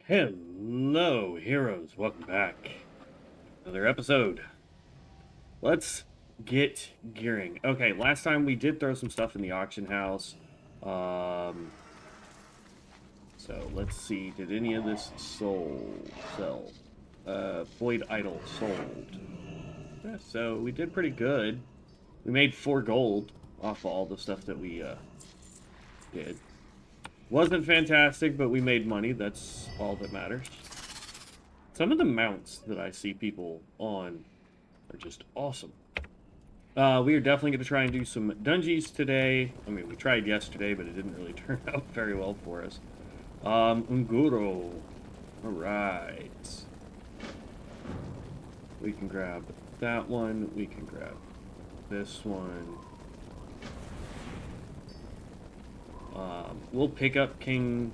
Hello, heroes. Welcome back. Another episode. Let's get gearing. Okay, last time we did throw some stuff in the auction house. Um, so let's see. Did any of this sell? Void Idol sold. Yeah, so we did pretty good. We made 4 gold off of all the stuff that we did. Wasn't fantastic, but we made money. That's all that matters. Some of the mounts that I see people on are just awesome. We are definitely going to try and do some dungeons today. I mean, we tried yesterday, but it didn't really turn out very well for us. Unguro. Alright. We can grab that one. We can grab this one. We'll pick up King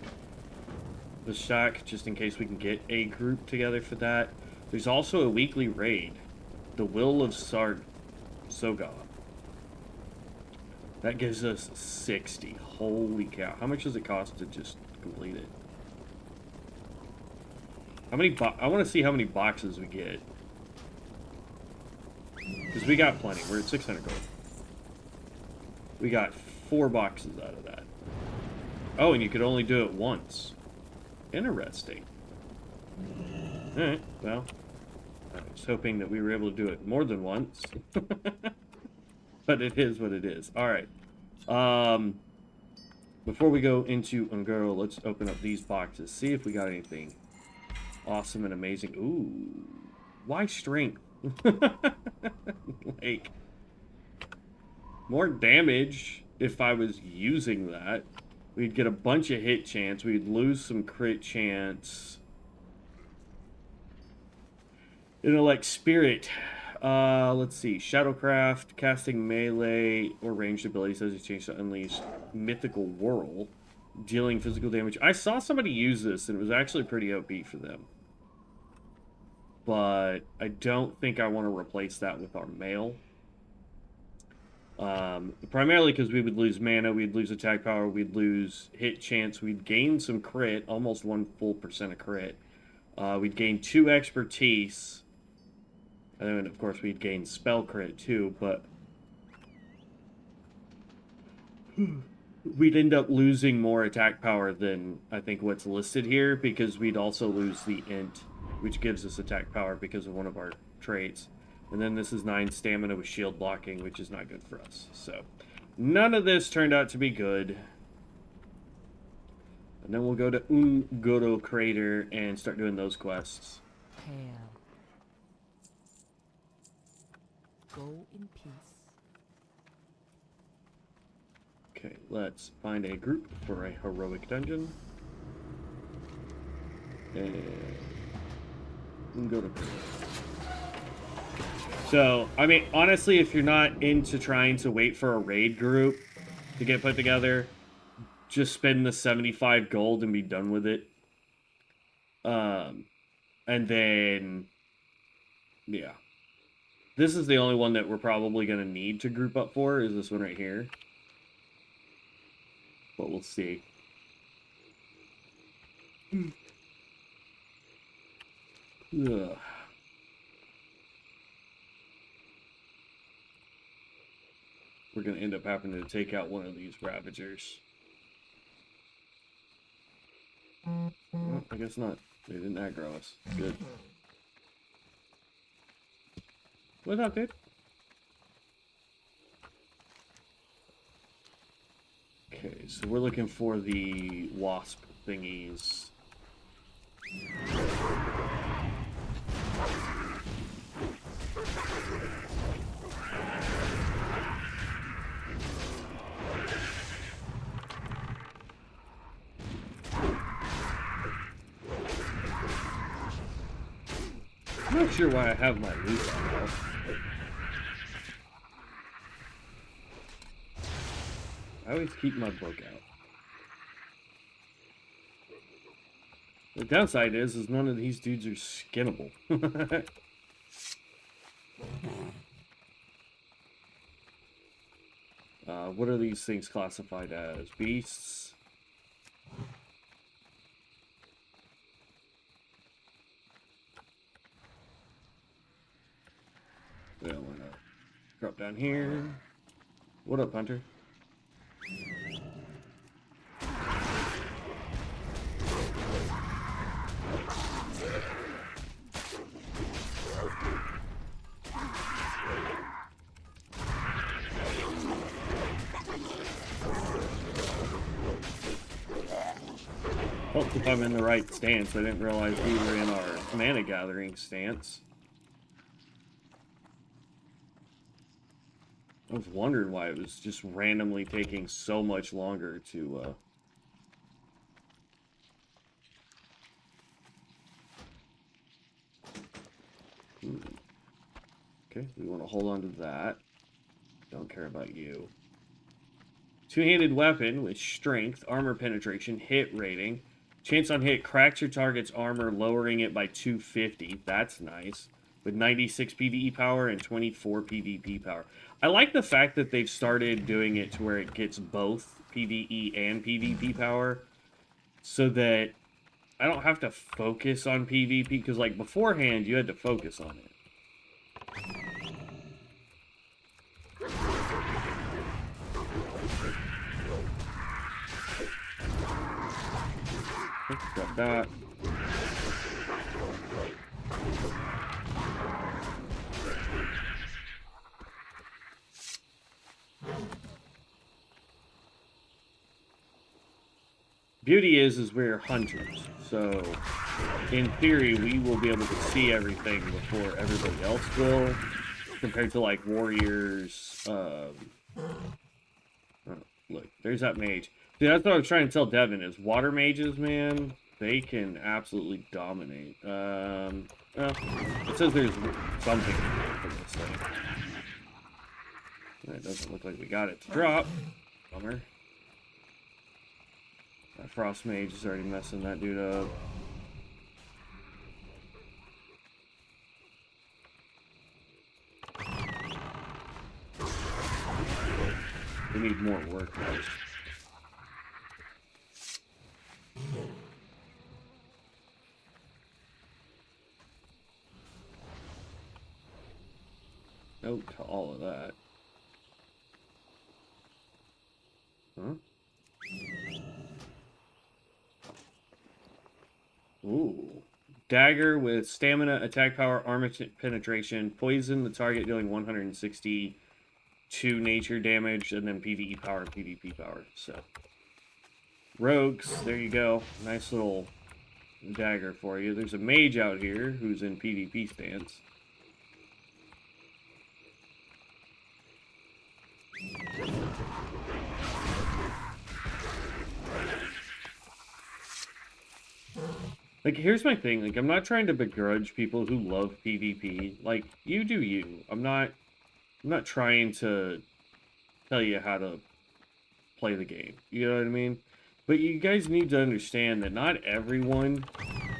Vashak just in case we can get a group together for that. There's also a weekly raid. The Will of Soga. That gives us 60. Holy cow. How much does it cost to just complete it? How many I want to see how many boxes we get. Because we got plenty. We're at 600 gold. We got 4 boxes out of that. Oh, and you could only do it once. Interesting. Alright, well. I was hoping that we were able to do it more than once. But it is what it is. Alright. Before we go into Unguro, let's open up these boxes. See if we got anything awesome and amazing. Ooh. Why strength? Like, more damage if I was using that. We'd get a bunch of hit chance. We'd lose some crit chance. Intellect Spirit. Let's see. Shadowcraft, casting melee or ranged abilities as you change to unleash Mythical Whirl, dealing physical damage. I saw somebody use this and it was actually pretty OP for them. But I don't think I want to replace that with our mail. Primarily because we would lose mana, we'd lose attack power, we'd lose hit chance, we'd gain some crit, almost 1 full percent of crit. We'd gain 2 expertise. And then, of course, we'd gain spell crit, too, but we'd end up losing more attack power than, I think, what's listed here, because we'd also lose the int, which gives us attack power because of one of our traits. And then this is 9 stamina with shield blocking, which is not good for us. So, none of this turned out to be good. And then we'll go to Unguro Crater and start doing those quests. Hail. Go in peace. Okay, let's find a group for a heroic dungeon. And Unguro Crater. So, I mean, honestly, if you're not into trying to wait for a raid group to get put together, just spend the 75 gold and be done with it. And then, yeah. This is the only one that we're probably going to need to group up for, is this one right here. But we'll see. Ugh. We're going to end up having to take out one of these Ravagers. Well, I guess not. They didn't aggro us. Good. What's up, dude? Okay, so we're looking for the wasp thingies. I'm not sure why I have my loot on now. I always keep my book out. The downside is none of these dudes are skinnable. What are these things classified as? Beasts? down here. What up, Hunter? Hope if I'm in the right stance. I didn't realize we were in our mana gathering stance. I was wondering why it was just randomly taking so much longer to, Okay, we want to hold on to that. Don't care about you. Two-handed weapon with strength, armor penetration, hit rating. Chance on hit cracks your target's armor, lowering it by 250. That's nice. With 96 PvE power and 24 PvP power. I like the fact that they've started doing it to where it gets both PvE and PvP power. So that I don't have to focus on PvP. Because, like, beforehand, you had to focus on it. Got that. Beauty is we're hunters, so in theory we will be able to see everything before everybody else will, compared to like warriors. Oh, look, there's that mage. See, that's what I was trying to tell Devin is water mages, man, they can absolutely dominate. Well, it says there's something for this thing. It doesn't look like we got it to drop. Bummer. That frost mage is already messing that dude up. We need more work, guys. Note to all of that. Huh? Ooh. Dagger with stamina, attack power, armor penetration, poison the target dealing 162 nature damage, and then PvE power and PvP power. So, rogues, there you go. Nice little dagger for you. There's a mage out here who's in PvP stance. Like, here's my thing. Like, I'm not trying to begrudge people who love PvP. Like, you do you. I'm not trying to tell you how to play the game. You know what I mean? But you guys need to understand that not everyone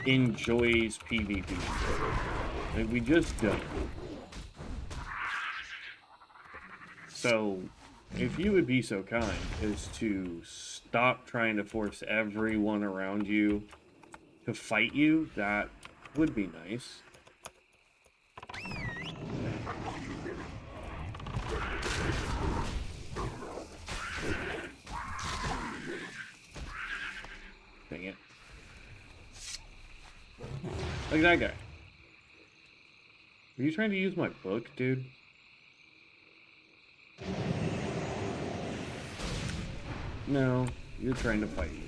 enjoys PvP. Like, we just don't. So, if you would be so kind as to stop trying to force everyone around you to fight you, that would be nice. Dang it. Look at that guy. Are you trying to use my book, dude? No, you're trying to fight me.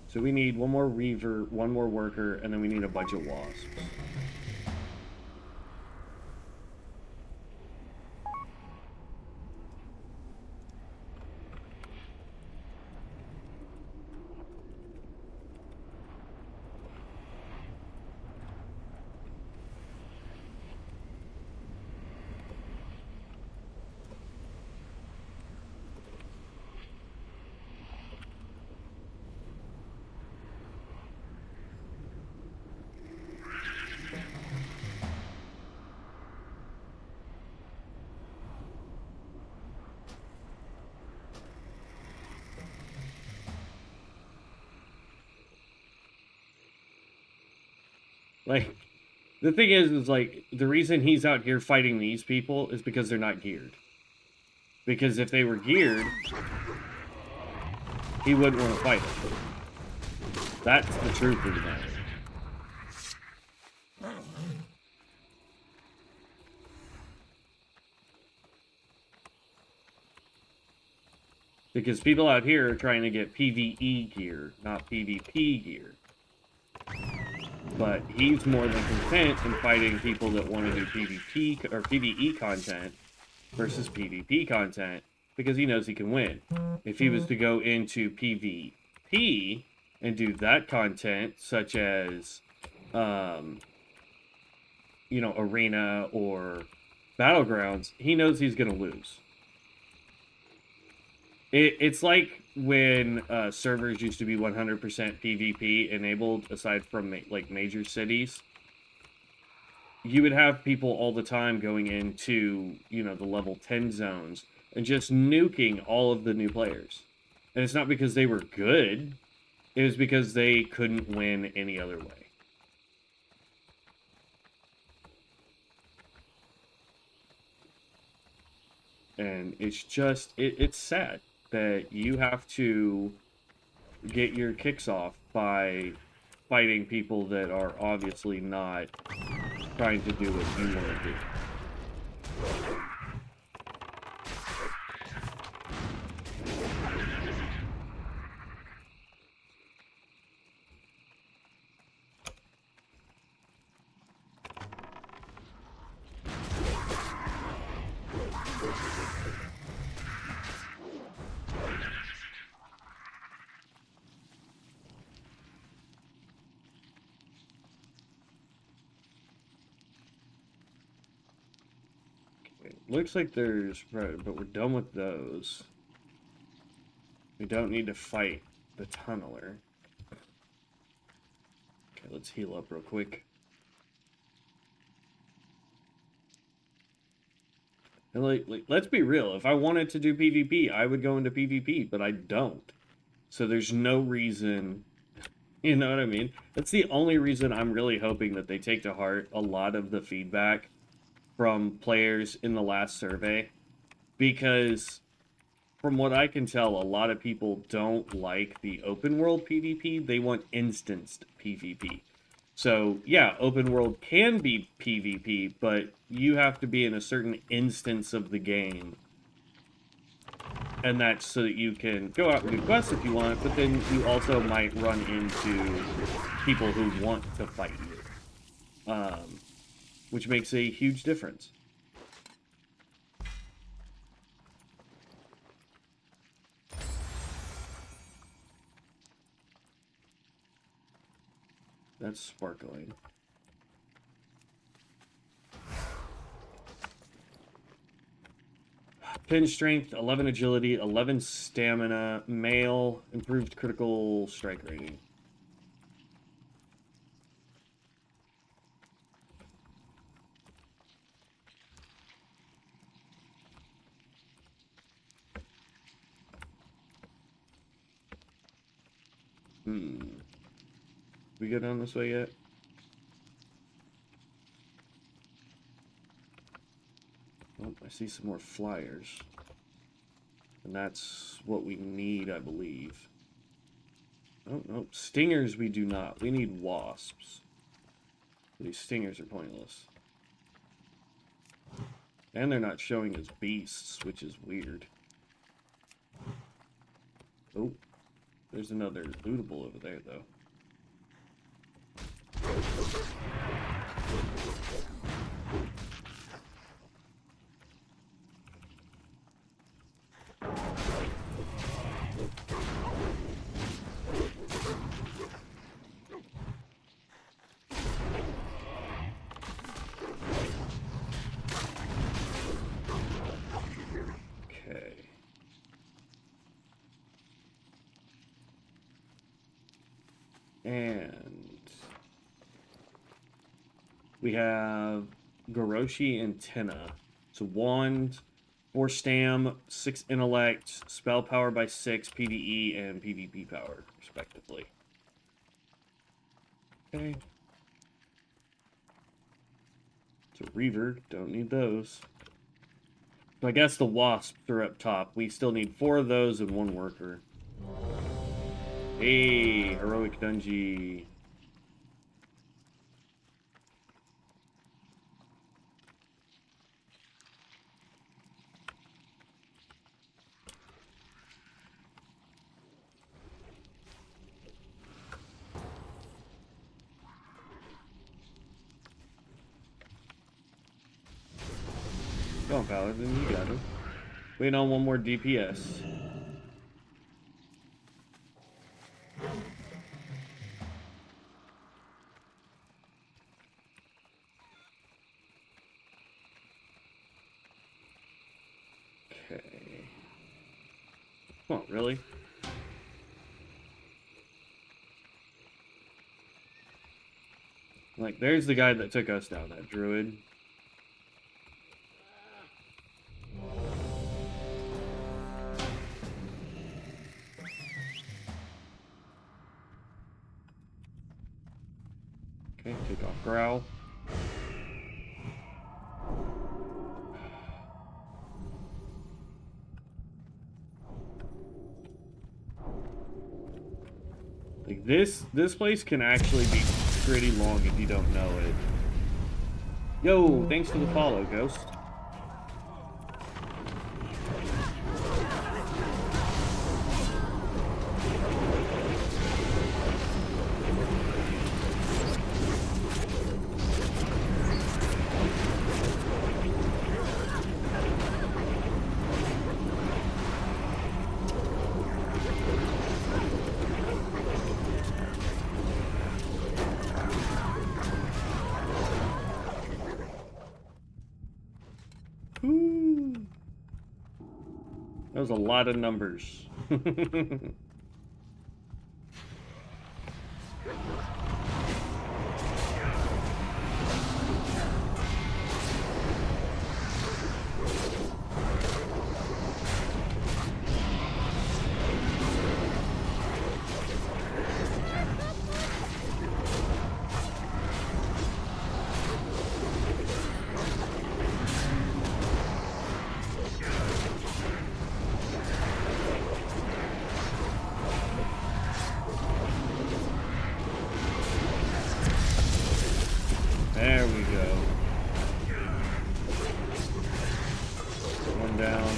So we need one more reaver, one more worker, and then we need a bunch of wasps. Like, the thing is like, the reason he's out here fighting these people is because they're not geared. Because if they were geared, he wouldn't want to fight them. That's the truth of the matter. Because people out here are trying to get PvE gear, not PvP gear. But he's more than content in fighting people that want to do PvP or PvE content versus PvP content because he knows he can win. If he was to go into PvP and do that content, such as, you know, arena or battlegrounds, he knows he's going to lose. It's like when servers used to be 100% PvP enabled, aside from like major cities. You would have people all the time going into, you know, the level 10 zones and just nuking all of the new players. And it's not because they were good, it was because they couldn't win any other way. And it's just, it's sad that you have to get your kicks off by fighting people that are obviously not trying to do what you want to do. Looks like there's, right, but we're done with those. We don't need to fight the tunneler. Okay, let's heal up real quick. And like, let's be real. If I wanted to do PvP, I would go into PvP, but I don't. So there's no reason, you know what I mean? That's the only reason I'm really hoping that they take to heart a lot of the feedback from players in the last survey, because from what I can tell, a lot of people don't like the open world PvP. They want instanced PvP. So, yeah, open world can be PvP, but you have to be in a certain instance of the game. And that's so that you can go out and do quests if you want, but then you also might run into people who want to fight you. Which makes a huge difference. That's sparkling. Pin strength, 11 agility, 11 stamina, male, improved critical strike rating. We go down this way yet? Oh, I see some more flyers. And that's what we need, I believe. Oh, no. Stingers we do not. We need wasps. These stingers are pointless. And they're not showing as beasts, which is weird. Oh, there's another lootable over there, though. Okay. And we have Goroshi and Tenna. So wand, 4 stam, 6 intellect, spell power by 6, PvE, and PvP power, respectively. Okay. It's a Reaver. Don't need those. So I guess the Wasps are up top. We still need 4 of those and 1 worker. Hey, Heroic Dungy. Go on, Paladin, you got him. Waiting on 1 more DPS. Okay. Come on, really? Like, there's the guy that took us down, that druid. Okay, take off Growl. Like, this place can actually be pretty long if you don't know it. Yo, thanks for the follow, Ghost. That was a lot of numbers. There we go. One down.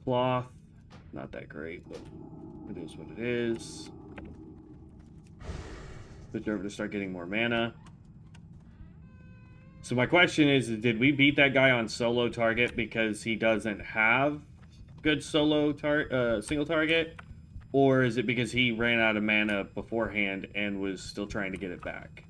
Cloth, not that great, but it is what it is. Switch over to start getting more mana. So my question is, did we beat that guy on solo target because he doesn't have good solo single target? Or is it because he ran out of mana beforehand and was still trying to get it back?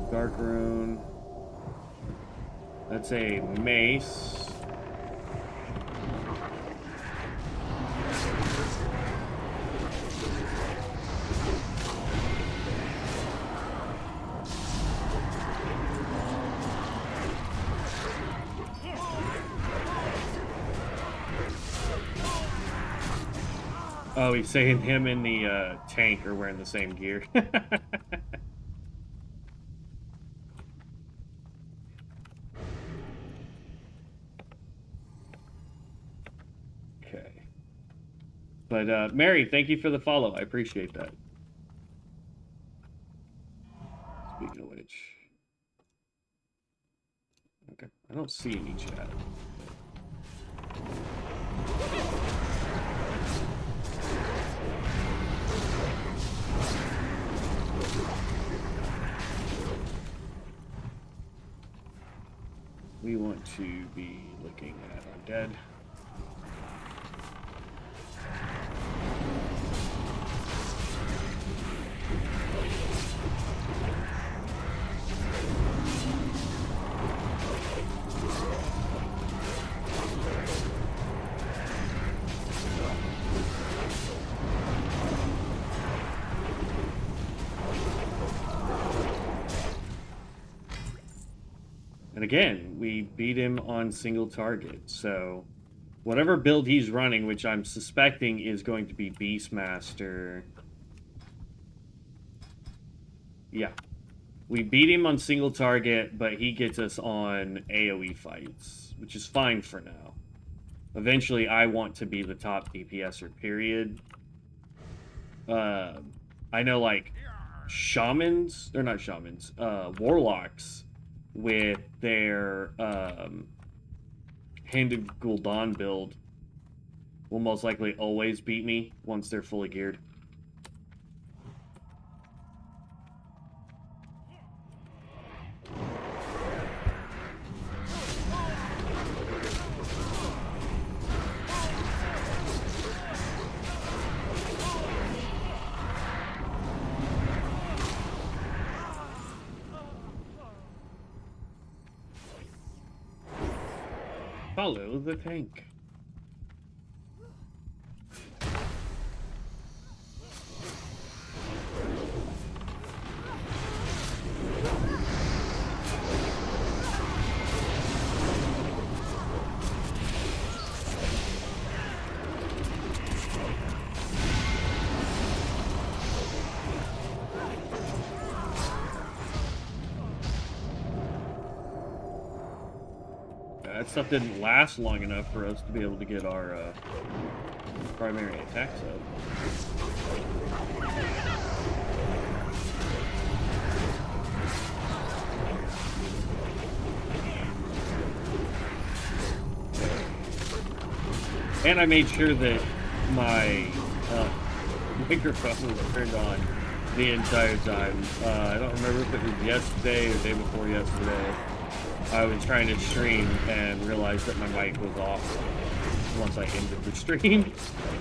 Dark Rune. That's a mace. Oh, he's saying him and the tank are wearing the same gear. Okay. But, Mary, thank you for the follow. I appreciate that. Speaking of which... Okay, I don't see any chat. we want to be looking at undead. And again, we beat him on single target. So whatever build he's running, which I'm suspecting is going to be Beastmaster. Yeah. We beat him on single target, but he gets us on AoE fights, which is fine for now. Eventually, I want to be the top DPSer, period. I know, like, shamans, they're not shamans, warlocks with their Hand of Gul'dan build will most likely always beat me once they're fully geared. Follow the tank. That stuff didn't last long enough for us to be able to get our primary attacks up. And I made sure that my microphone was turned on the entire time. I don't remember if it was yesterday or the day before yesterday. I was trying to stream and realized that my mic was off once I ended the stream.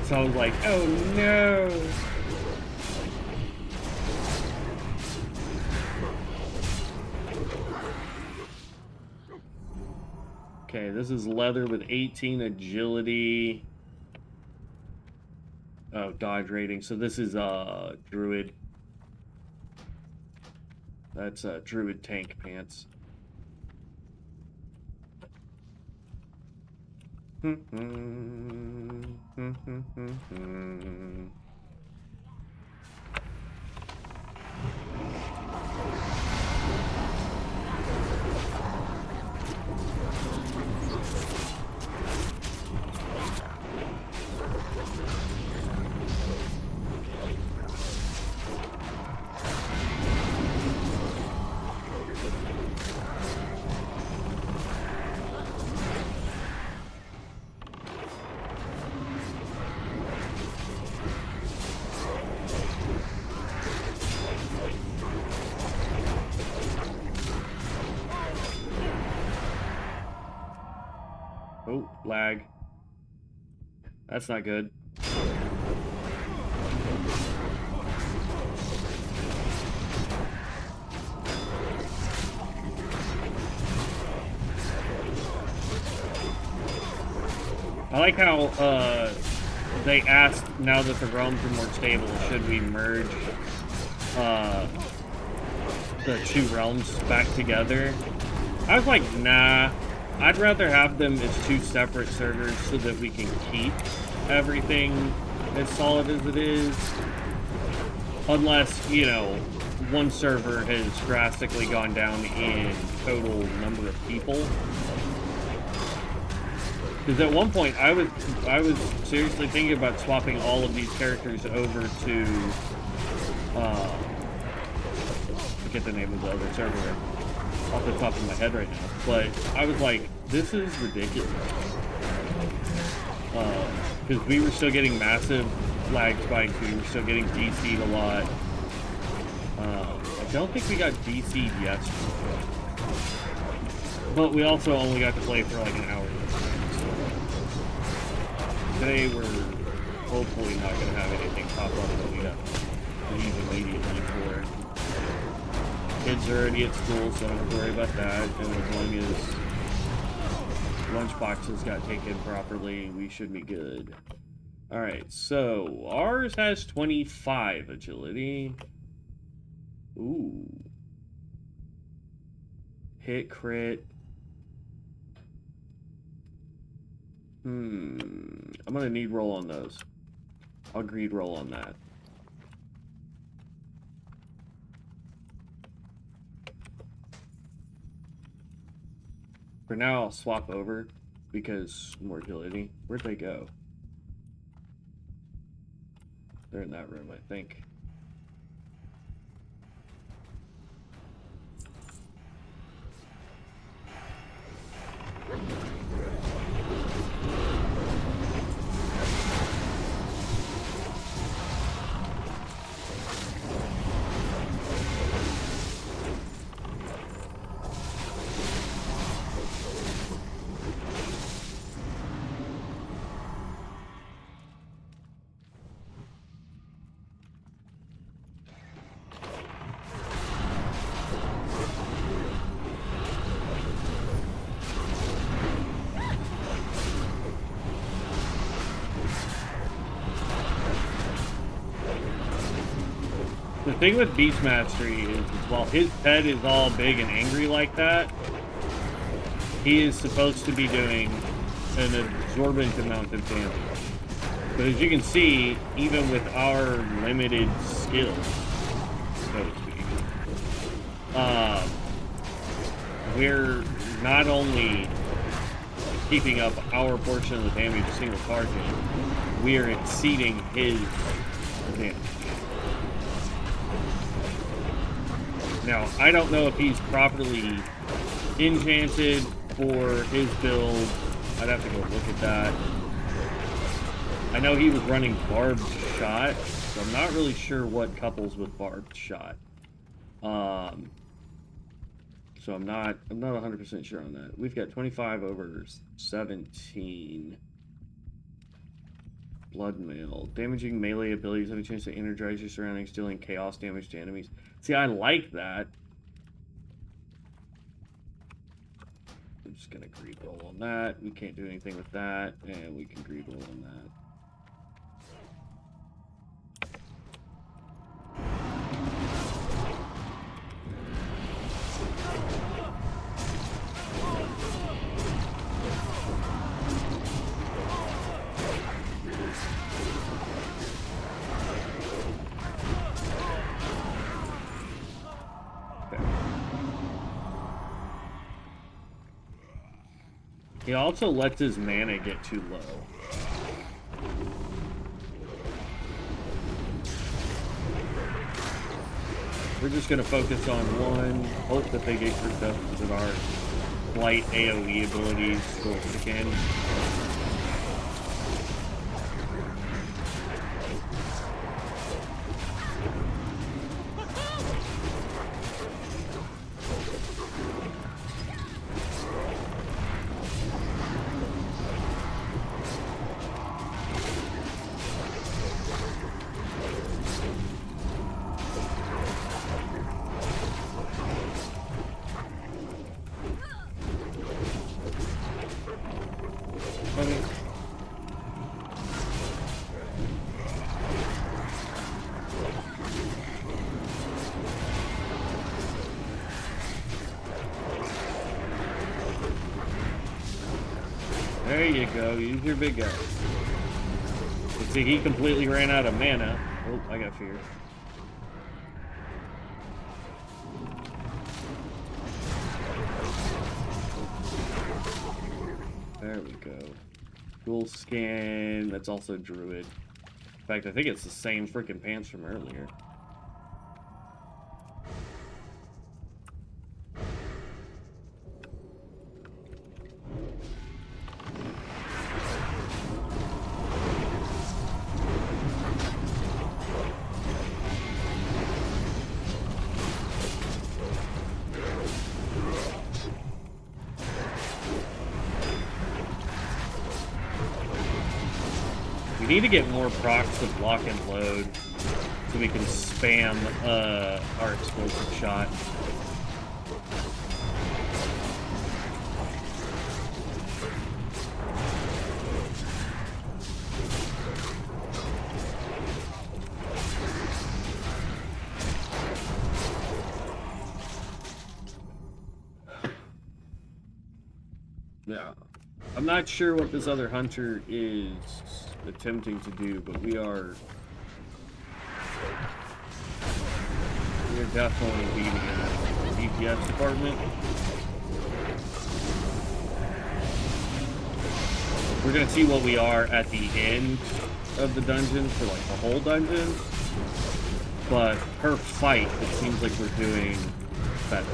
So I was like, oh no! Okay, this is leather with 18 agility. Oh, dodge rating. So this is druid. That's druid tank pants. Oh, lag. That's not good. I like how they asked, now that the realms are more stable, should we merge the two realms back together? I was like, nah. I'd rather have them as two separate servers so that we can keep everything as solid as it is. Unless, you know, one server has drastically gone down in total number of people. Because at one point, I was seriously thinking about swapping all of these characters over to, I forget the name of the other server off the top of my head right now, but I was like, this is ridiculous. Because we were still getting massive lag spikes, we were still getting DC'd a lot. I don't think we got DC'd yesterday. But we also only got to play for like an hour this time, so today we're hopefully not going to have anything pop up that we got to leave immediately for. Kids are already at school, so I don't have to worry about that, and as long as lunchboxes got taken properly, we should be good. Alright, so ours has 25 agility. Ooh. Hit crit. I'm gonna need roll on those. I'll greed roll on that. For now, I'll swap over because more agility. Where'd they go? They're in that room, I think. The thing with Beast Mastery is while his pet is all big and angry like that, he is supposed to be doing an absorbent amount of damage. But as you can see, even with our limited skills, so to speak, we're not only keeping up our portion of the damage a single target, we are exceeding his damage. Now, I don't know if he's properly enchanted for his build. I'd have to go look at that. I know he was running barbed shot, so I'm not really sure what couples with barbed shot. So I'm not 100% sure on that. We've got 25 over 17. Blood Mail. Damaging melee abilities have a chance to energize your surroundings, dealing chaos damage to enemies. See, I like that. I'm just gonna greed roll on that. We can't do anything with that, and we can greed roll on that. He also lets his mana get too low. We're just going to focus on one, hope that they get grouped up so that our light AoE abilities will kick in. There you go, use your big guy. Let's see, he completely ran out of mana. Oh, I got fear. There we go. Dual skin, that's also druid. In fact, I think it's the same freaking pants from earlier. We need to get more procs of lock and load so we can spam our explosive shot. Yeah. I'm not sure what this other hunter is attempting to do, but we're definitely beating it. DPS department. We're gonna see what we are at the end of the dungeon for like the whole dungeon. But per fight, it seems like we're doing better.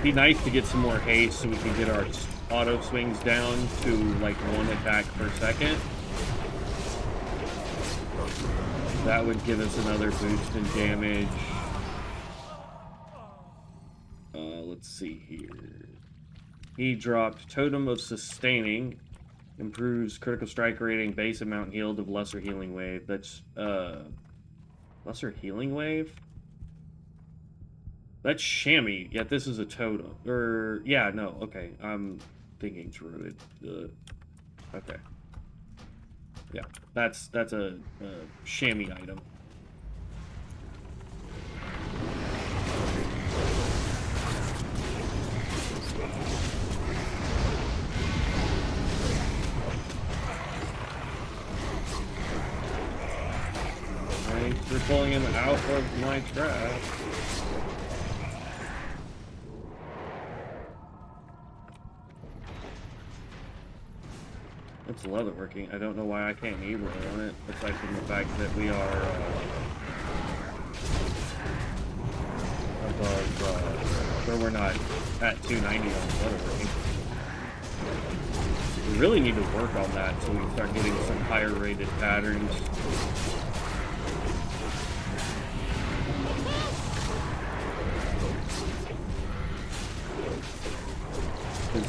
Be nice to get some more haste so we can get our auto swings down to like 1 attack per second. That would give us another boost in damage. Let's see here. He dropped Totem of Sustaining. Improves critical strike rating, base amount healed of Lesser Healing Wave. That's, Lesser Healing Wave? That's Chamois, yet this is a totem. Or, yeah, no, okay. I'm thinking through it. Okay. Yeah, that's a Chamois item. Thanks for pulling him out of my trap. It's leatherworking. I don't know why I can't need roll on it, aside from the fact that we are above, or we're not at 290 on leatherworking. We really need to work on that so we can start getting some higher rated patterns. Because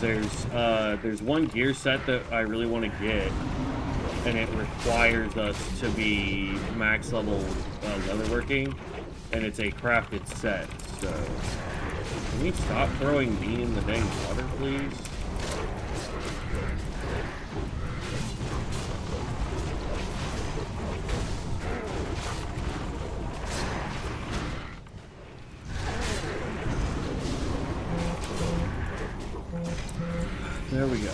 there's one gear set that I really want to get, and it requires us to be max level leatherworking, and it's a crafted set. So, can we stop throwing me in the dang water, please? There we go.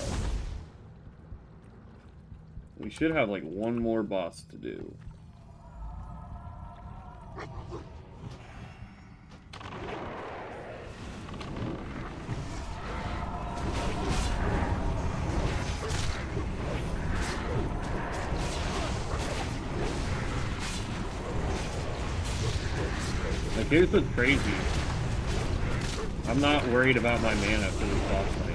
We should have like one more boss to do. Like, here's what's crazy. I'm not worried about my mana for this boss fight.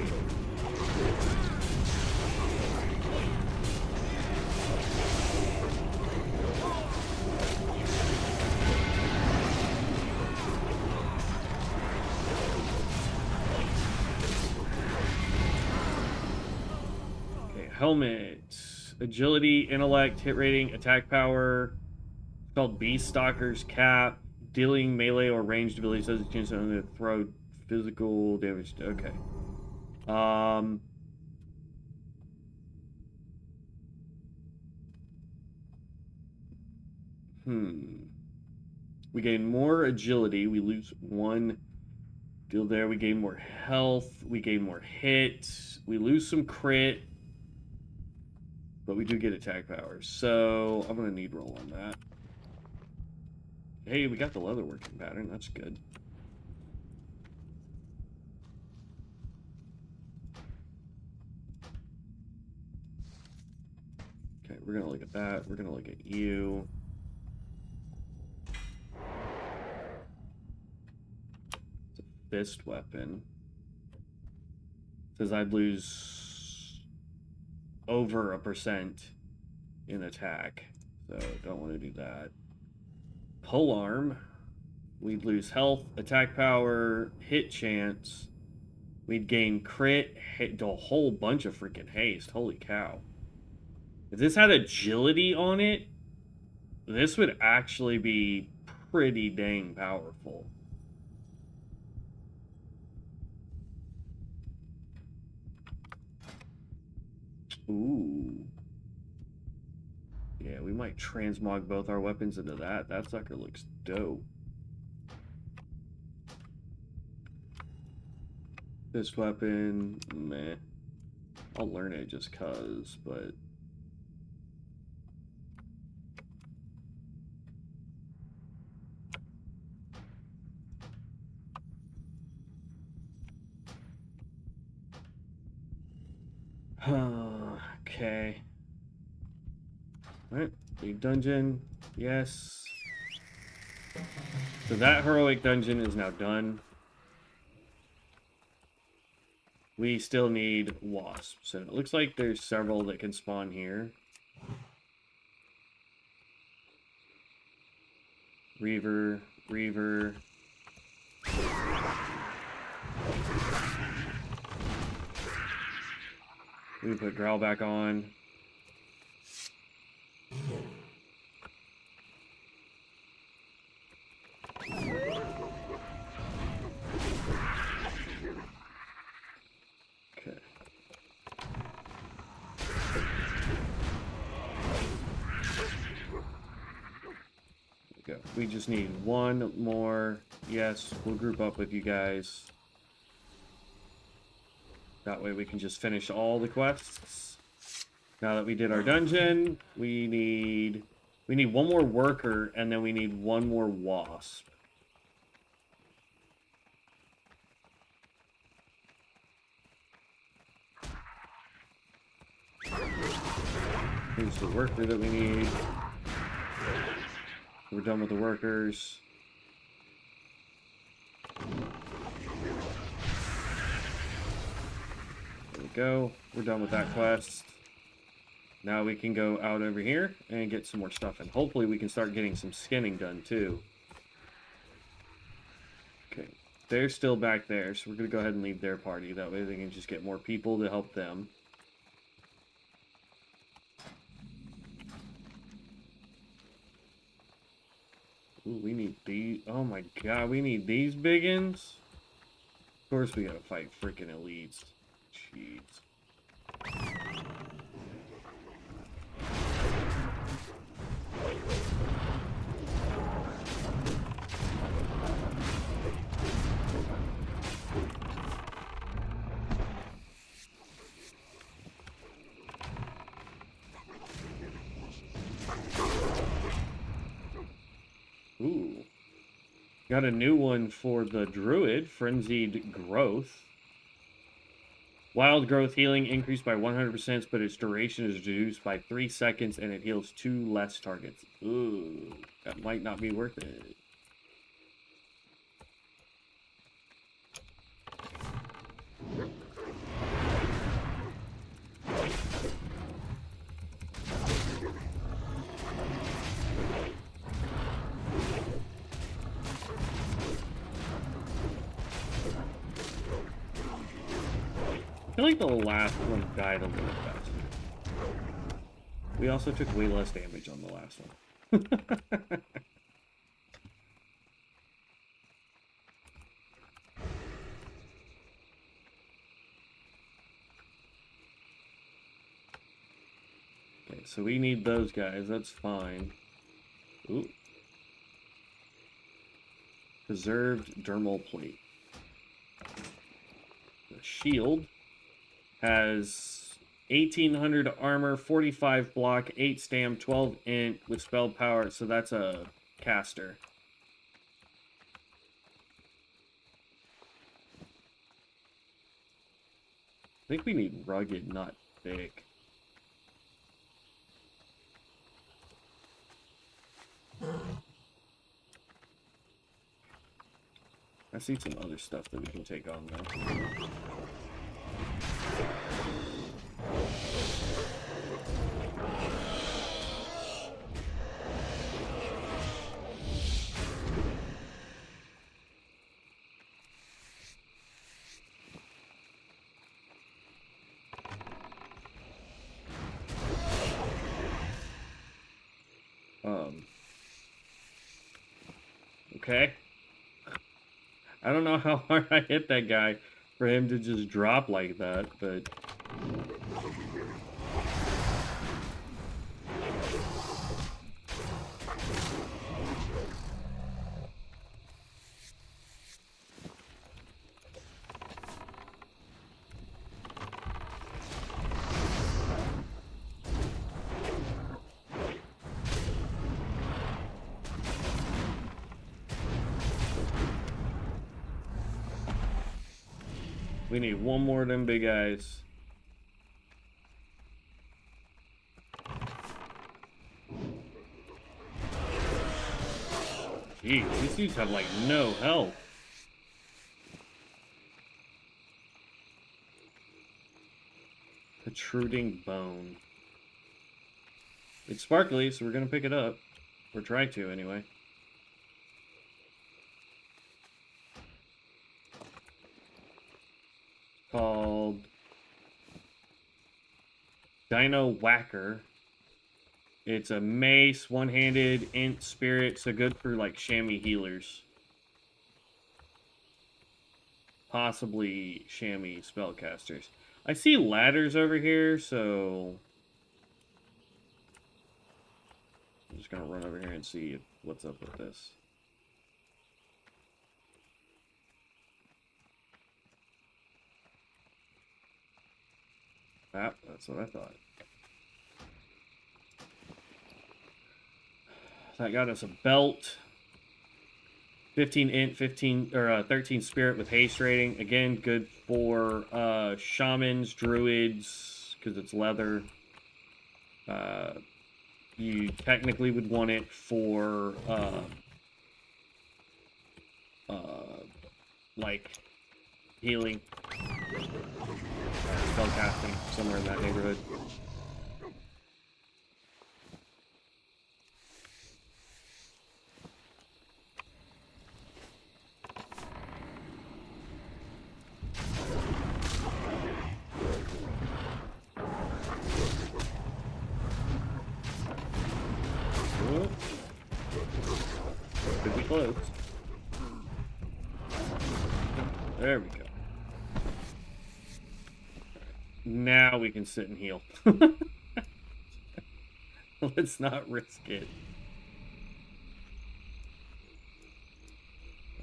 Helmet, agility, intellect, hit rating, attack power. It's called Beast Stalker's Cap. Dealing melee or ranged abilities has a chance to throw physical damage. Okay. We gain more agility. We lose one deal there. We gain more health. We gain more hits. We lose some crit. But we do get attack power, so I'm going to need roll on that. Hey, we got the leatherworking pattern. That's good. Okay, we're going to look at that. We're going to look at you. fist weapon. Says I'd lose over 1% in attack, so don't want to do that. Polearm, we'd lose health, attack power, hit chance. We'd gain crit, hit a whole bunch of freaking haste. Holy cow. If this had agility on it, this would actually be pretty dang powerful. Ooh. Yeah, we might transmog both our weapons into that. That sucker looks dope. This weapon, meh. I'll learn it just cuz, but... Okay. Alright, big dungeon. Yes. So that heroic dungeon is now done. We still need wasps. And it looks like there's several that can spawn here. Reaver, Reaver. We put Growl back on. Okay. Go. We just need one more. Yes, we'll group up with you guys. That way we can just finish all the quests. Now that we did our dungeon, we need one more worker, and then we need one more wasp. Here's the worker that we need. We're done with the workers. There we go. We're done with that quest. Now we can go out over here and get some more stuff, and hopefully we can start getting some skinning done too. Okay, they're still back there, so we're going to go ahead and leave their party. That way they can just get more people to help them. Ooh, we need these. Oh my god, we need these biggins? Of course we gotta fight freaking elites. Jeez. Ooh. Got a new one for the Druid, Frenzied Growth. Wild growth healing increased by 100%, but its duration is reduced by 3 seconds, and it heals 2 less targets. Ooh, that might not be worth it. I feel like the last one died a little faster. We also took way less damage on the last one. Okay, so we need those guys. That's fine. Ooh. Preserved dermal plate. The shield has 1800 armor, 45 block, 8 stam, 12 int with spell power, so that's a caster. I think we need rugged, not thick. I see some other stuff that we can take on though. Okay. I don't know how hard I hit that guy for him to just drop like that, but... We need one more of them big eyes. Jeez, these dudes have like no health. Protruding bone. It's sparkly, so we're gonna pick it up. Or try to, anyway. Called Dino Whacker. It's a mace, one-handed, int spirit, so good for like chamois healers. Possibly chamois spellcasters. I see ladders over here, so I'm just gonna run over here and see what's up with this. Ah, that's what I thought. That got us a belt. 15 int, 15 or 13 spirit with haste rating. Again, good for shamans, druids, because it's leather. You technically would want it for like healing, spellcasting, somewhere in that neighborhood. Could be close. There we go. Now we can sit and heal. Let's not risk it.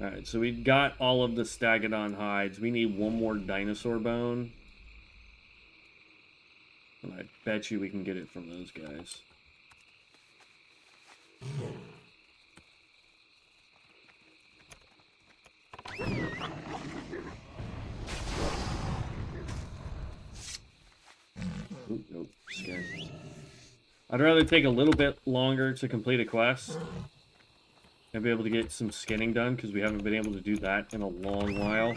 Alright, so we got all of the Stagadon hides. We need one more dinosaur bone. And I bet you we can get it from those guys. Ooh, nope, skin. I'd rather take a little bit longer to complete a quest and be able to get some skinning done, because we haven't been able to do that in a long while.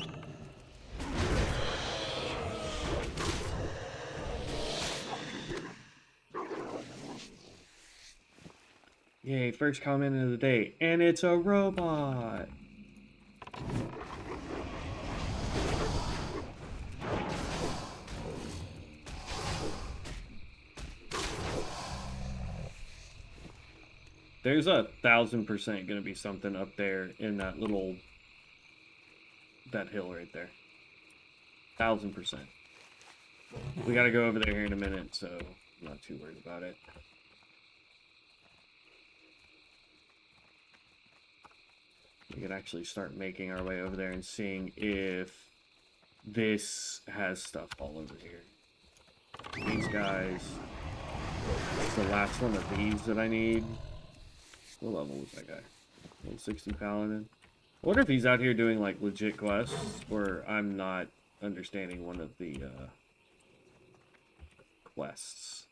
Yay, first comment of the day, and it's a robot! There's 1000% gonna be something up there in that that hill right there. 1000%. We gotta go over there here in a minute, so I'm not too worried about it. We could actually start making our way over there and seeing if this has stuff all over here. These guys. It's the last one of these that I need. What level was that guy? Level 60 paladin. I wonder if he's out here doing like legit quests, or I'm not understanding one of the quests.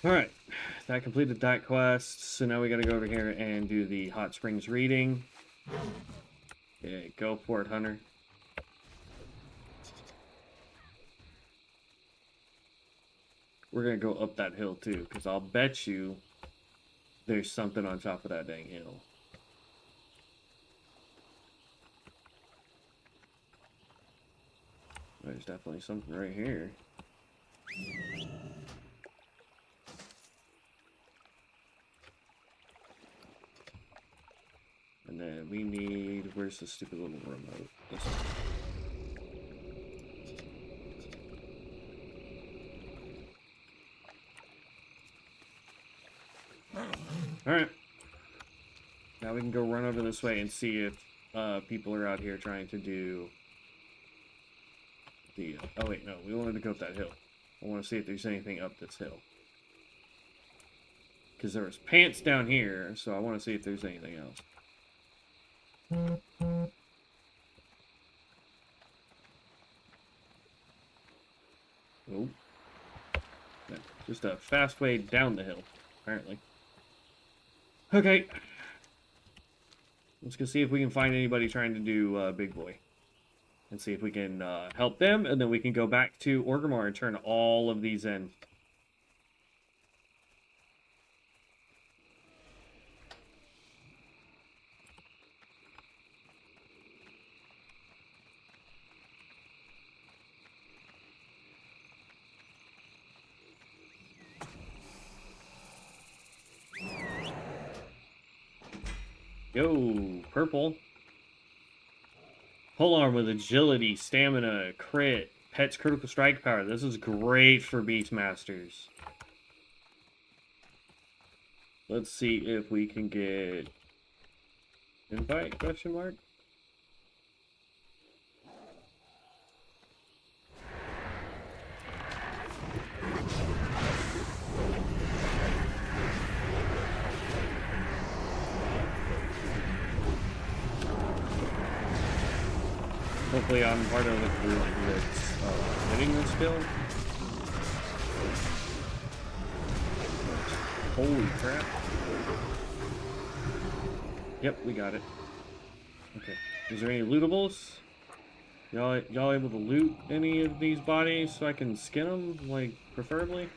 Alright, that completed that quest, so now we gotta go over here and do the hot springs reading. Okay, go for it, Hunter. We're gonna go up that hill too, because I'll bet you there's something on top of that dang hill. There's definitely something right here. And then we need... Where's the stupid little remote? This one. Alright. Now we can go run over this way and see if people are out here trying to do the... oh wait, no. We wanted to go up that hill. I want to see if there's anything up this hill. Because there was pants down here, so I want to see if there's anything else. Oh. No, just a fast way down the hill, apparently. Okay. Let's go see if we can find anybody trying to do Big Boy. And see if we can help them, and then we can go back to Orgrimmar and turn all of these in. Yo, purple. Polearm with agility, stamina, crit, pet's critical strike power. This is great for Beastmasters. Let's see if we can get invite, question mark? Hopefully I'm part of the group that's winning this build. Holy crap. Yep, we got it. Okay. Is there any lootables? Y'all able to loot any of these bodies so I can skin them, like, preferably?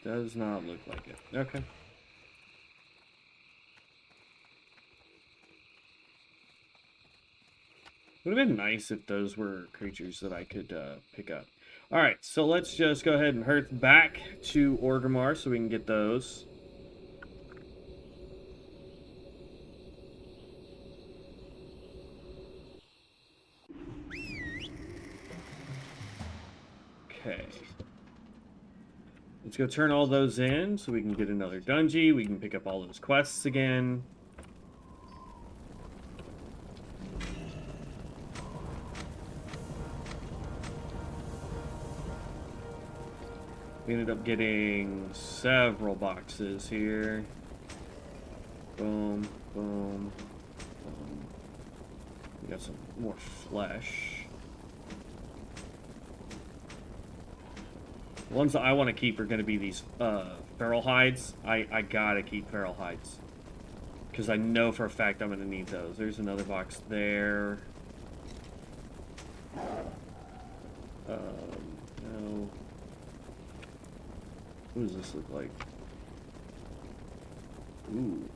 Does not look like it. Okay. Would have been nice if those were creatures that I could pick up. Alright, so let's just go ahead and hearth back to Orgrimmar so we can get those. Okay. Let's go turn all those in so we can get another dungeon. We can pick up all those quests again. We ended up getting several boxes here. Boom, boom, boom. We got some more flesh. The ones that I want to keep are going to be these feral hides. I gotta keep feral hides. Because I know for a fact I'm going to need those. There's another box there. No. What does this look like? Ooh.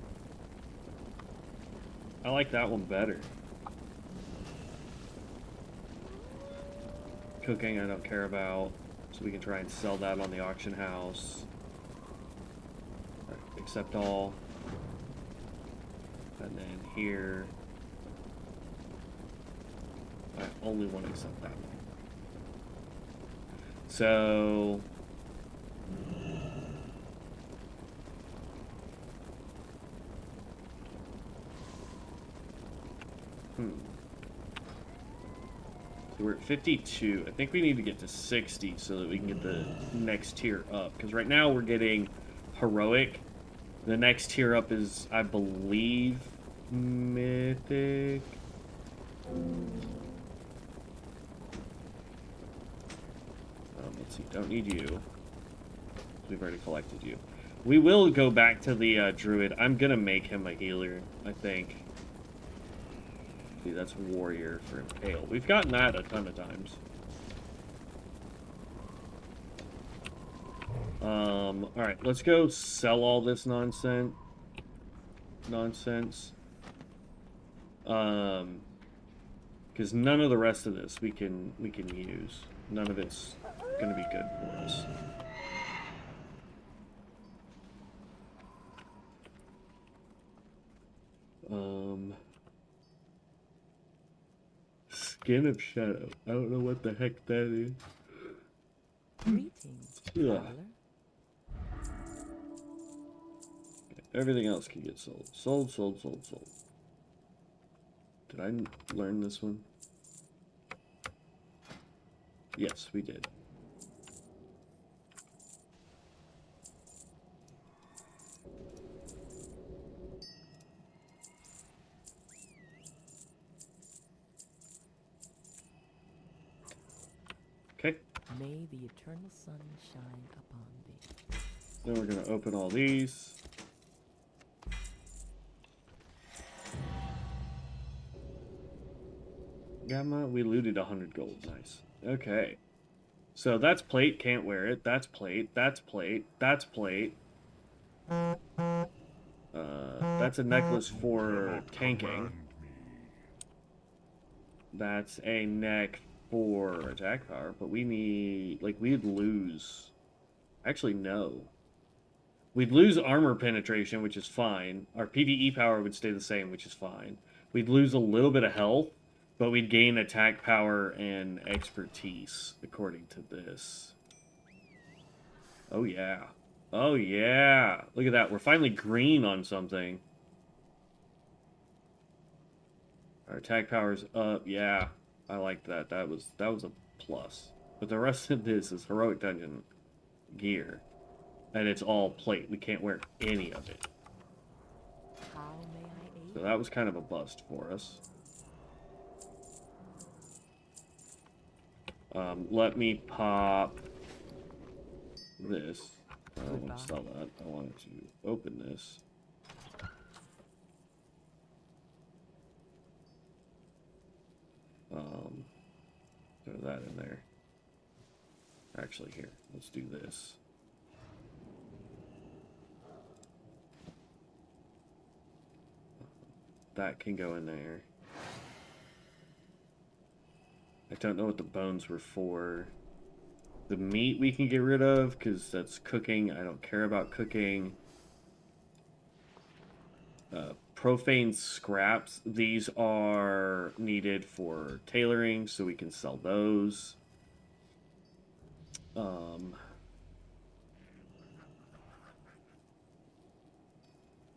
I like that one better. Cooking I don't care about. So we can try and sell that on the auction house. Right, accept all. And then here. I only want to accept that one. So... So we're at 52. I think we need to get to 60 so that we can get the next tier up. Because right now we're getting heroic. The next tier up is, I believe, mythic. Let's see. Don't need you. We've already collected you. We will go back to the druid. I'm gonna make him a healer, I think. See, that's warrior for impale. We've gotten that a ton of times. Alright, let's go sell all this nonsense. Because none of the rest of this we can use. None of it's gonna be good for us. Skin of Shadow. I don't know what the heck that is. Greetings, traveler. Everything else can get sold. Sold. Did I learn this one? Yes, we did. Okay. May the eternal sun shine upon thee. Then we're going to open all these. Gamma, we looted 100 gold. Nice. Okay. So that's plate, can't wear it. That's plate, that's plate, that's plate. That's a necklace for tanking. That's a neck for attack power, but we need, like, we'd lose. Actually, no. We'd lose armor penetration, which is fine. Our PvE power would stay the same, which is fine. We'd lose a little bit of health, but we'd gain attack power and expertise, according to this. Oh, yeah. Oh, yeah. Look at that. We're finally green on something. Our attack power's up. Yeah. I liked that. That was a plus. But the rest of this is Heroic Dungeon gear. And it's all plate. We can't wear any of it. How may I aid? So that was kind of a bust for us. Let me pop this. I don't want to sell that. I wanted to open this. Throw that in there. Actually, here. Let's do this. That can go in there. I don't know what the bones were for. The meat we can get rid of, because that's cooking. I don't care about cooking. Profane scraps. These are needed for tailoring, so we can sell those. And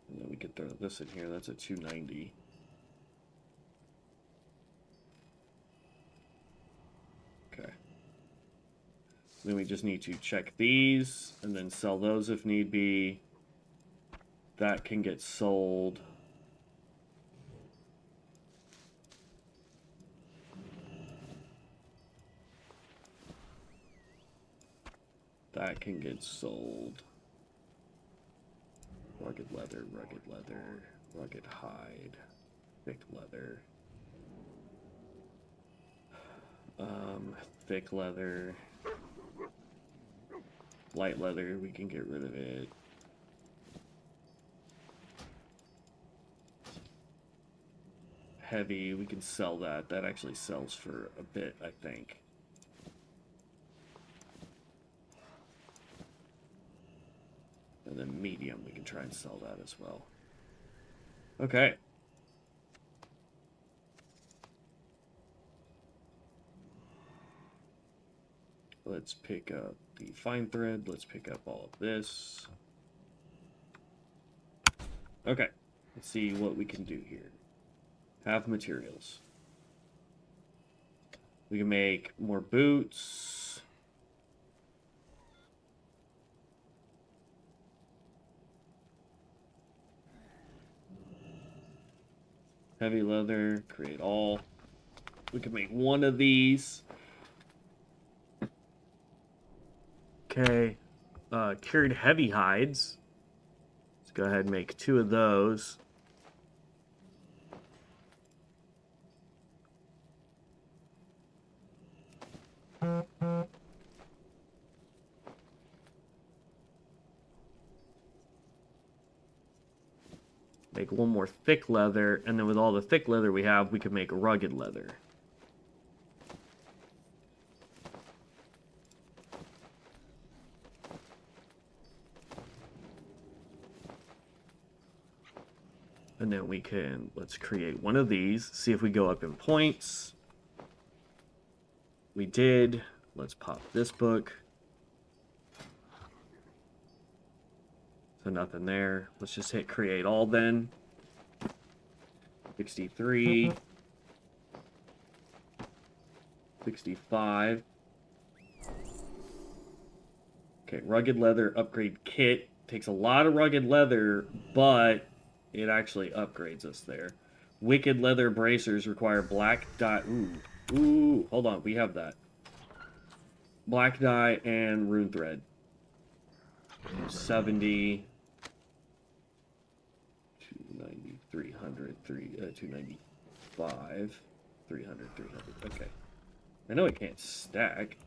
then we could throw this in here. That's a 290. Okay. Then we just need to check these and then sell those if need be. That can get sold. That can get sold. Rugged leather, rugged hide, thick leather. Thick leather. Light leather, we can get rid of it. Heavy, we can sell that. That actually sells for a bit, I think. And then medium, we can try and sell that as well. Okay. Let's pick up the fine thread. Let's pick up all of this. Okay. Let's see what we can do here. Have materials. We can make more boots. Heavy leather, create all. We can make one of these. Okay. Cured heavy hides. Let's go ahead and make 2 of those. Make 1 more thick leather, and then with all the thick leather we have, we can make rugged leather. And then we can, let's create 1 of these, see if we go up in points. We did. Let's pop this book. So nothing there. Let's just hit create all then. 63. 65. Okay, rugged leather upgrade kit. Takes a lot of rugged leather, but it actually upgrades us there. Wicked leather bracers require black dye. Ooh, hold on. We have that. Black dye and rune thread. 70. 290, 300, 295, 300, 300. Okay. I know it can't stack.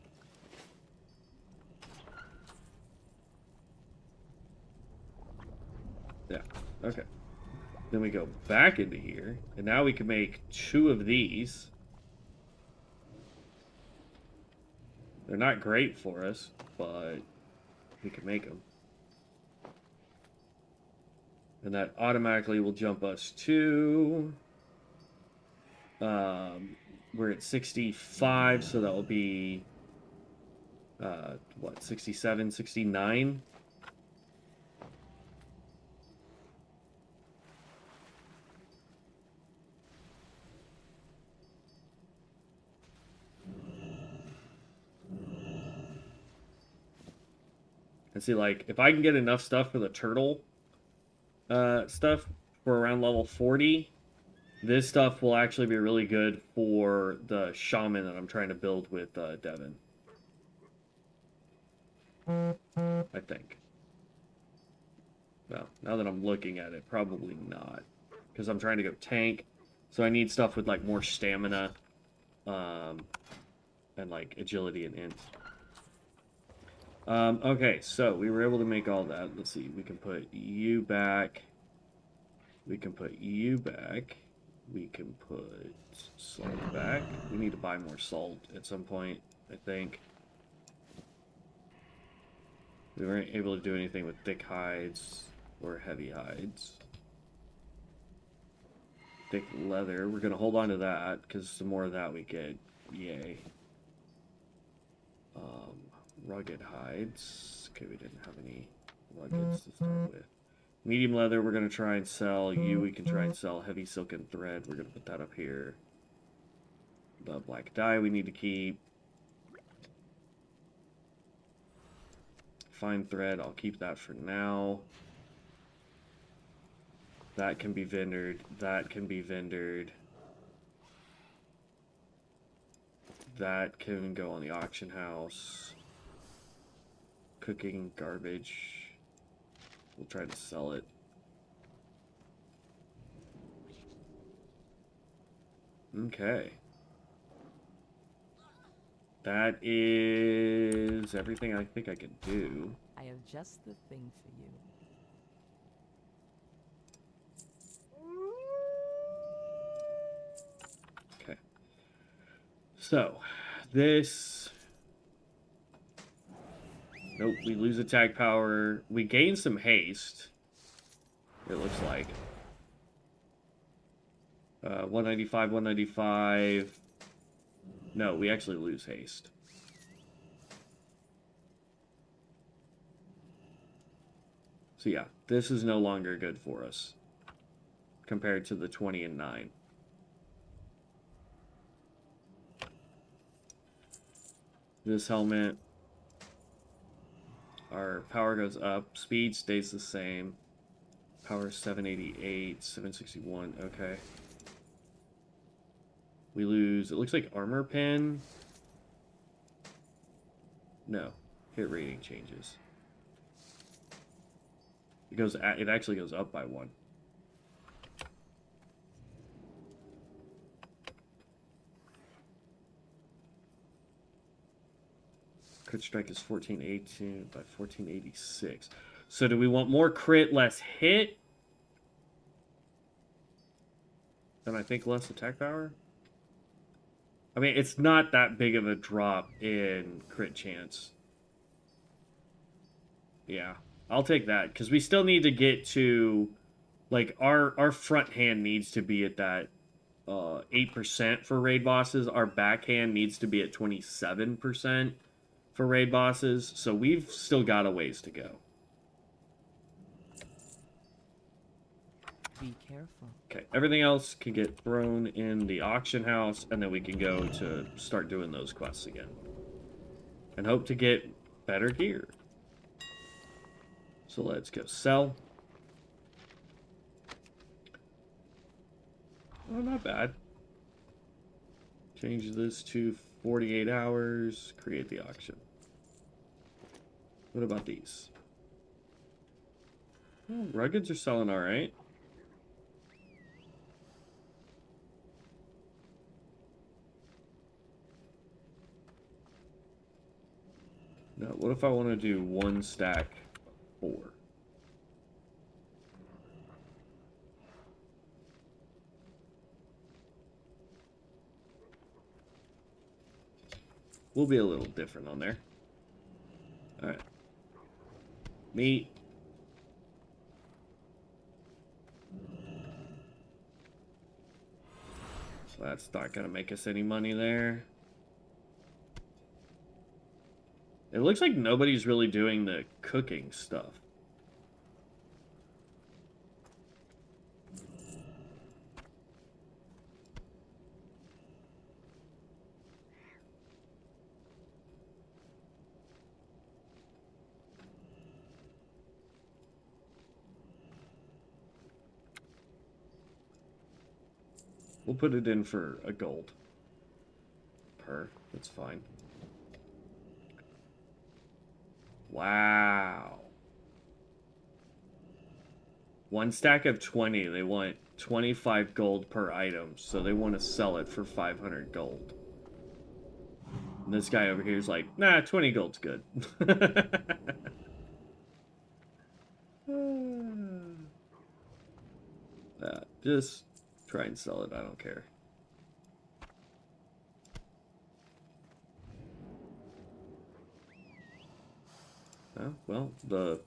Yeah, okay. Then we go back into here, and now we can make 2 of these. They're not great for us, but we can make them. And that automatically will jump us to... we're at 65, so that will be... what, 67, 69? And see, like, if I can get enough stuff for the turtle stuff for around level 40, this stuff will actually be really good for the shaman that I'm trying to build with Devin. I think. Well, now that I'm looking at it, probably not. Because I'm trying to go tank, so I need stuff with, like, more stamina, and, like, agility and int. Okay, so we were able to make all that. Let's see, we can put you back. We can put you back. We can put salt back. We need to buy more salt at some point, I think. We weren't able to do anything with thick hides or heavy hides. Thick leather. We're going to hold on to that, because the more of that we get, yay. Rugged hides. Okay, we didn't have any ruggeds to start with. Medium leather, we're going to try and sell. You, we can try and sell. Heavy silken thread, we're going to put that up here. The black dye we need to keep. Fine thread, I'll keep that for now. That can be vendored. That can be vendored. That can go on the auction house. Cooking garbage. We'll try to sell it. Okay. That is everything I think I can do. I have just the thing for you. Okay. So, this... Nope, we lose attack power. We gain some haste, it looks like. 195, 195. No, we actually lose haste. So yeah, this is no longer good for us compared to the 20 and 9. This helmet, our power goes up, speed stays the same. Power 788, 761, okay. We lose, it looks like armor pen. No, hit rating changes. It actually goes up by 1. Crit strike is 1418 by 1486. So do we want more crit, less hit? Then I think less attack power? I mean, it's not that big of a drop in crit chance. Yeah, I'll take that, because we still need to get to, like, our front hand needs to be at that 8% for raid bosses. Our backhand needs to be at 27% for raid bosses, so we've still got a ways to go. Be careful. Okay, everything else can get thrown in the auction house, and then we can go to start doing those quests again. And hope to get better gear. So let's go sell. Oh, not bad. Change this to 48 hours. Create the auction. What about these? Oh, ruggeds are selling all right. Now, what if I want to do 1 stack 4? We'll be a little different on there. All right. Meat. So that's not going to make us any money there. It looks like nobody's really doing the cooking stuff. We'll put it in for a gold. That's fine. Wow. 1 stack of 20. They want 25 gold per item, so they want to sell it for 500 gold. And this guy over here is like, nah, 20 gold's good. Just try and sell it. I don't care. Well, the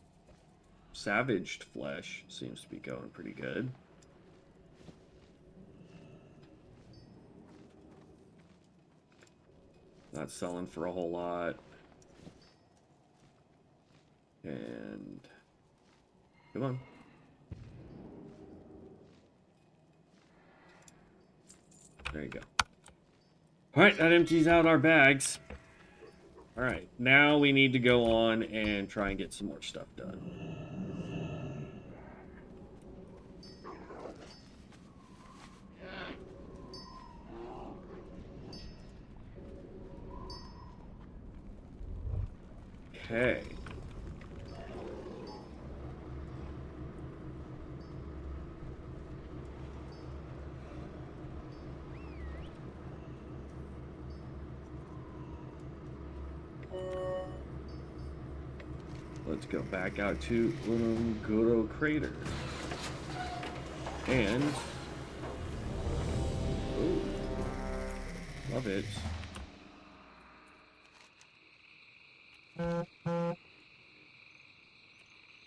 savaged flesh seems to be going pretty good. Not selling for a whole lot. And come on. There you go. All right, that empties out our bags. All right, now we need to go on and try and get some more stuff done. Okay. Let's go back out to Ununguro Crater. And... ooh, love it.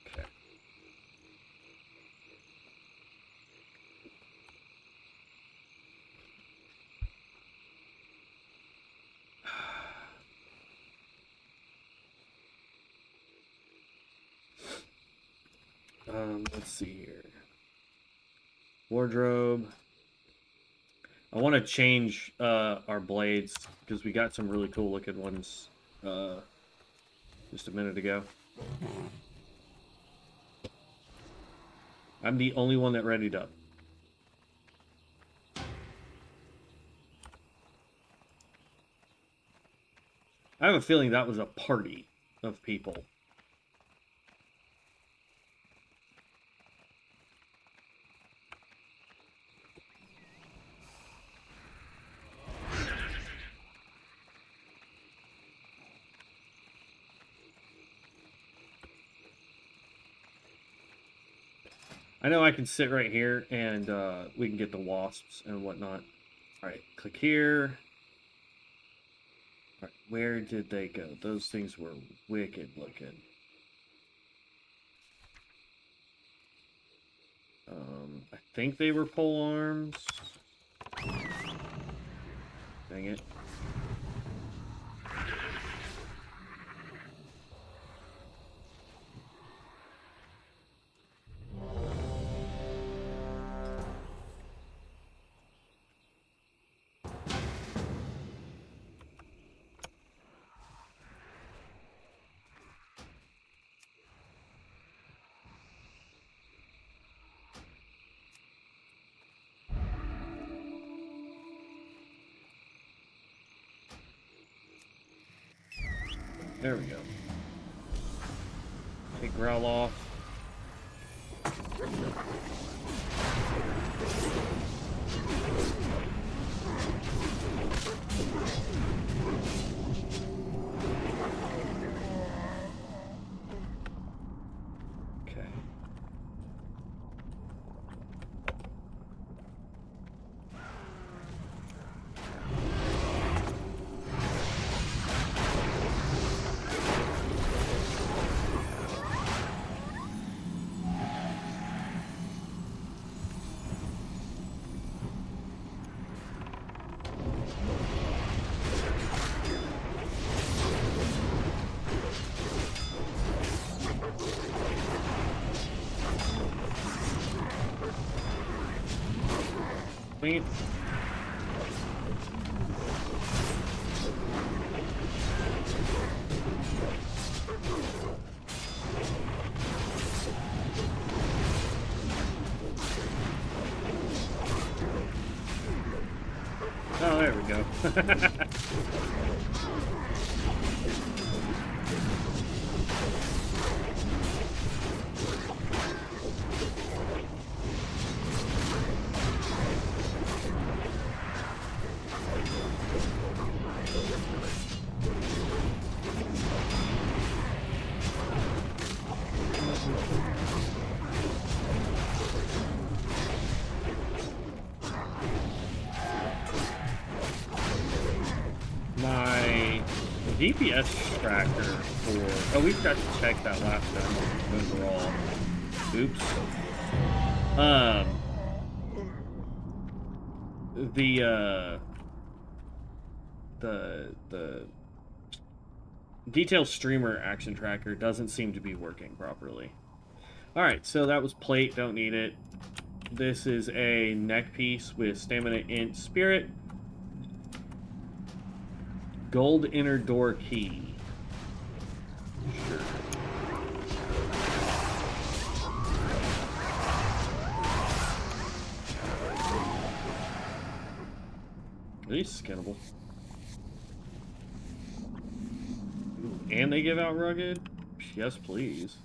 Okay. Let's see here. Wardrobe. I want to change our blades because we got some really cool looking ones just a minute ago. I'm the only one that readied up. I have a feeling that was a party of people. I know I can sit right here and we can get the wasps and whatnot. Alright, click here. Alright, where did they go? Those things were wicked looking. I think they were pole arms. Dang it. There we go. Take growl off. Okay. Clean. Oh, there we go. My DPS tracker for... Oh, we forgot to check that last time overall. Oops. The detailed streamer action tracker doesn't seem to be working properly. Alright, so that was plate, don't need it. This is a neck piece with stamina, int, spirit. Gold inner door key. Sure. Are these skinnable? Ooh, and they give out rugged? Yes, please.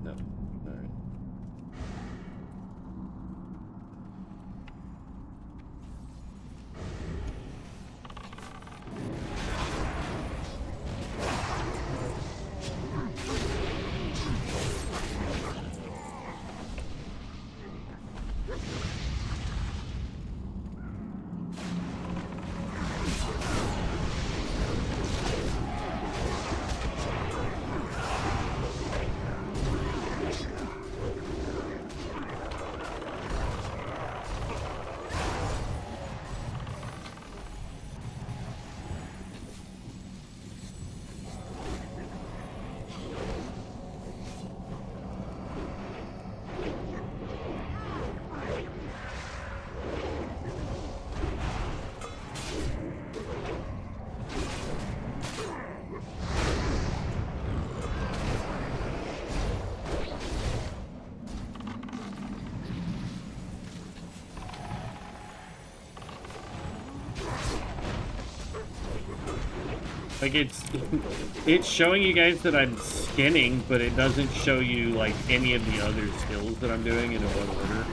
No. Alright. Like, it's showing you guys that I'm skinning, but it doesn't show you, like, any of the other skills that I'm doing in what order.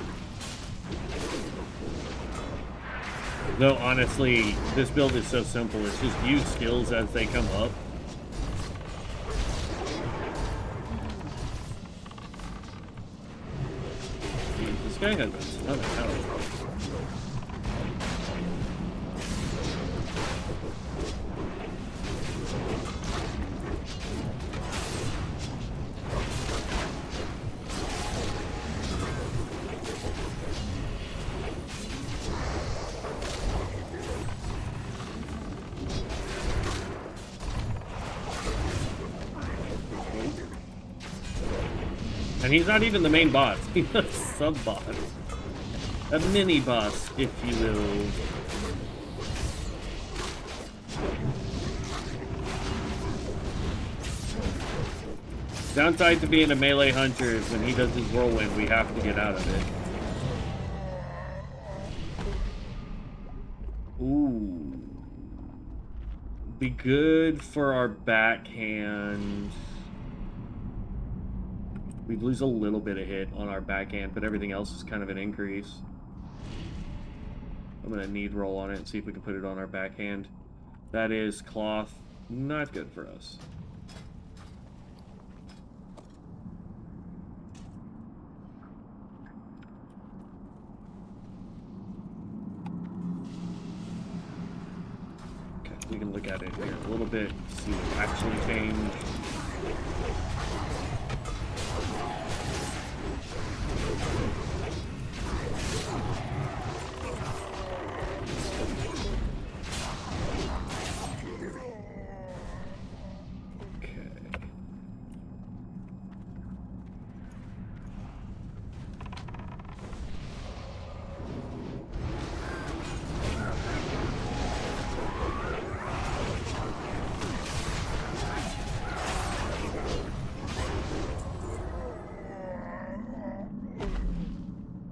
Though, honestly, this build is so simple. It's just use skills as they come up. Jeez, this guy has a ton of health. And he's not even the main boss. He's a sub-boss. A mini-boss, if you will. Downside to being a melee hunter is when he does his whirlwind, we have to get out of it. Ooh. Be good for our backhand. We lose a little bit of hit on our backhand, but everything else is kind of an increase. I'm going to need roll on it and see if we can put it on our backhand. That is cloth. Not good for us. Okay, we can look at it here a little bit, see what actually changed.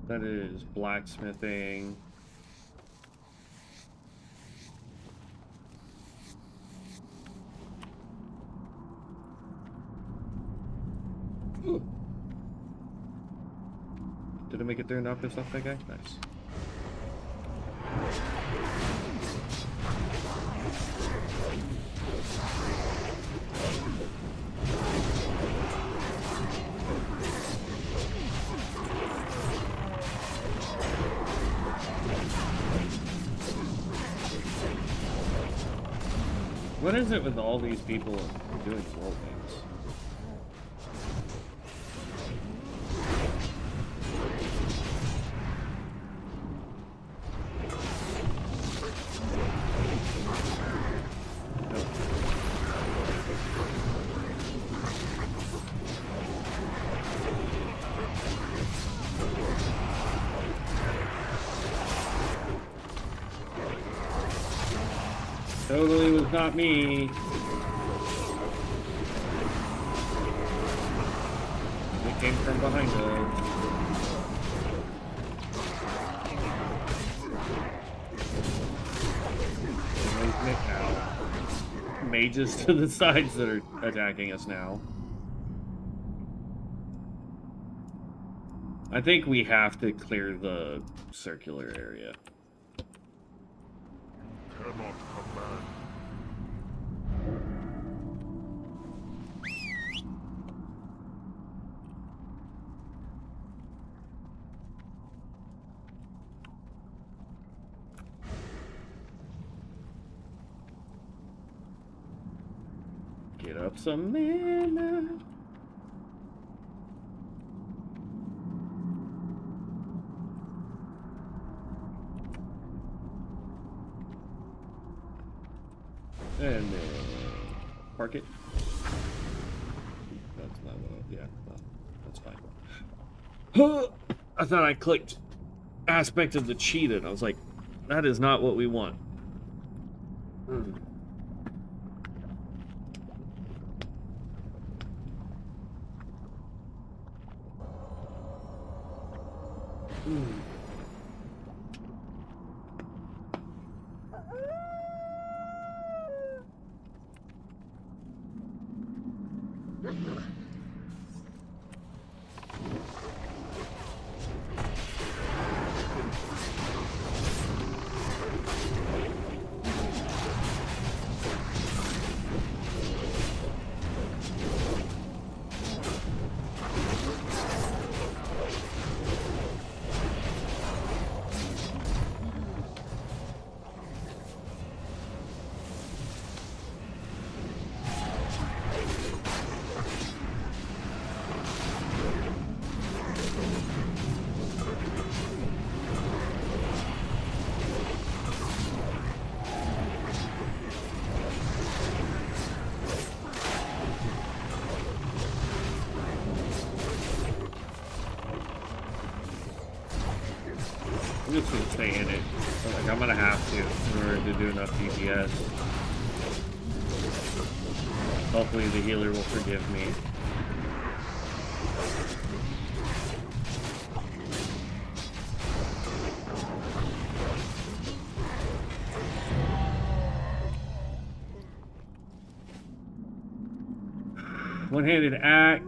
That is blacksmithing. Ooh. Did it make it through and not piss off that guy? Nice. What is it with all these people doing whirlwinds? Totally was not me. It came from behind us. Mages to the sides that are attacking us now. I think we have to clear the circular area. Cannot command. Get up some mana. And then park it. That's not what. Yeah, well, that's fine. I thought I clicked aspect of the cheat, and I was like, that is not what we want. I'm just gonna stay in it. So, like, I'm gonna have to in order to do enough DPS. Hopefully the healer will forgive me. One-handed act.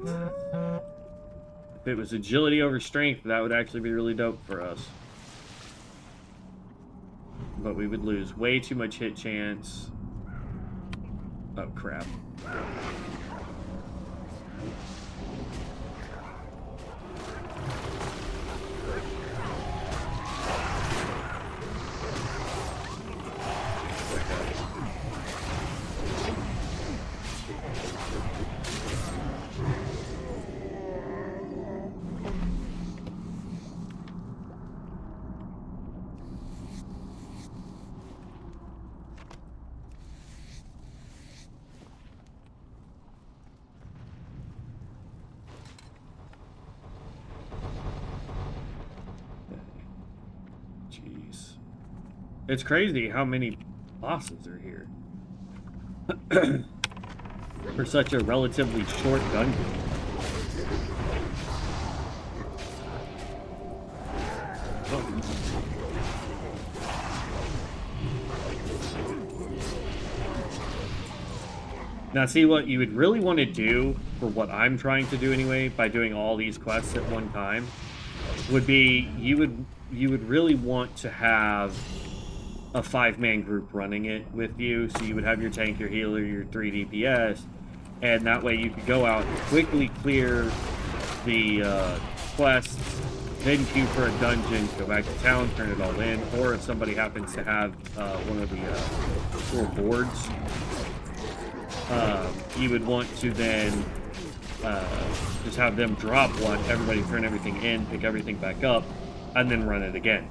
If it was agility over strength, that would actually be really dope for us. But we would lose way too much hit chance. Oh, crap. Jeez. It's crazy how many bosses are here. For such a relatively short dungeon. Now, see, what you would really want to do, for what I'm trying to do anyway, by doing all these quests at one time, would be you would really want to have a 5-man group running it with you. So you would have your tank, your healer, your 3 DPS, and that way you could go out and quickly clear the quests, then queue for a dungeon, go back to town, turn it all in, or if somebody happens to have one of the 4 boards, you would want to then just have them drop one, everybody turn everything in, pick everything back up, and then run it again.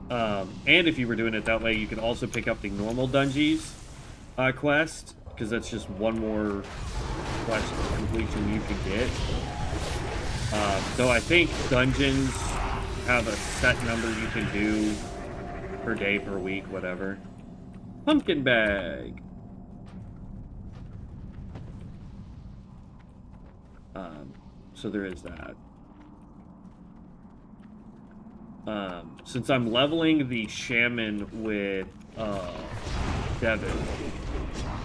And if you were doing it that way, you could also pick up the normal dungeons quest, because that's just one more quest completion you can get. Though I think dungeons have a set number you can do per day, per week, whatever. Pumpkin bag. So there is that. Since I'm leveling the shaman with Devin,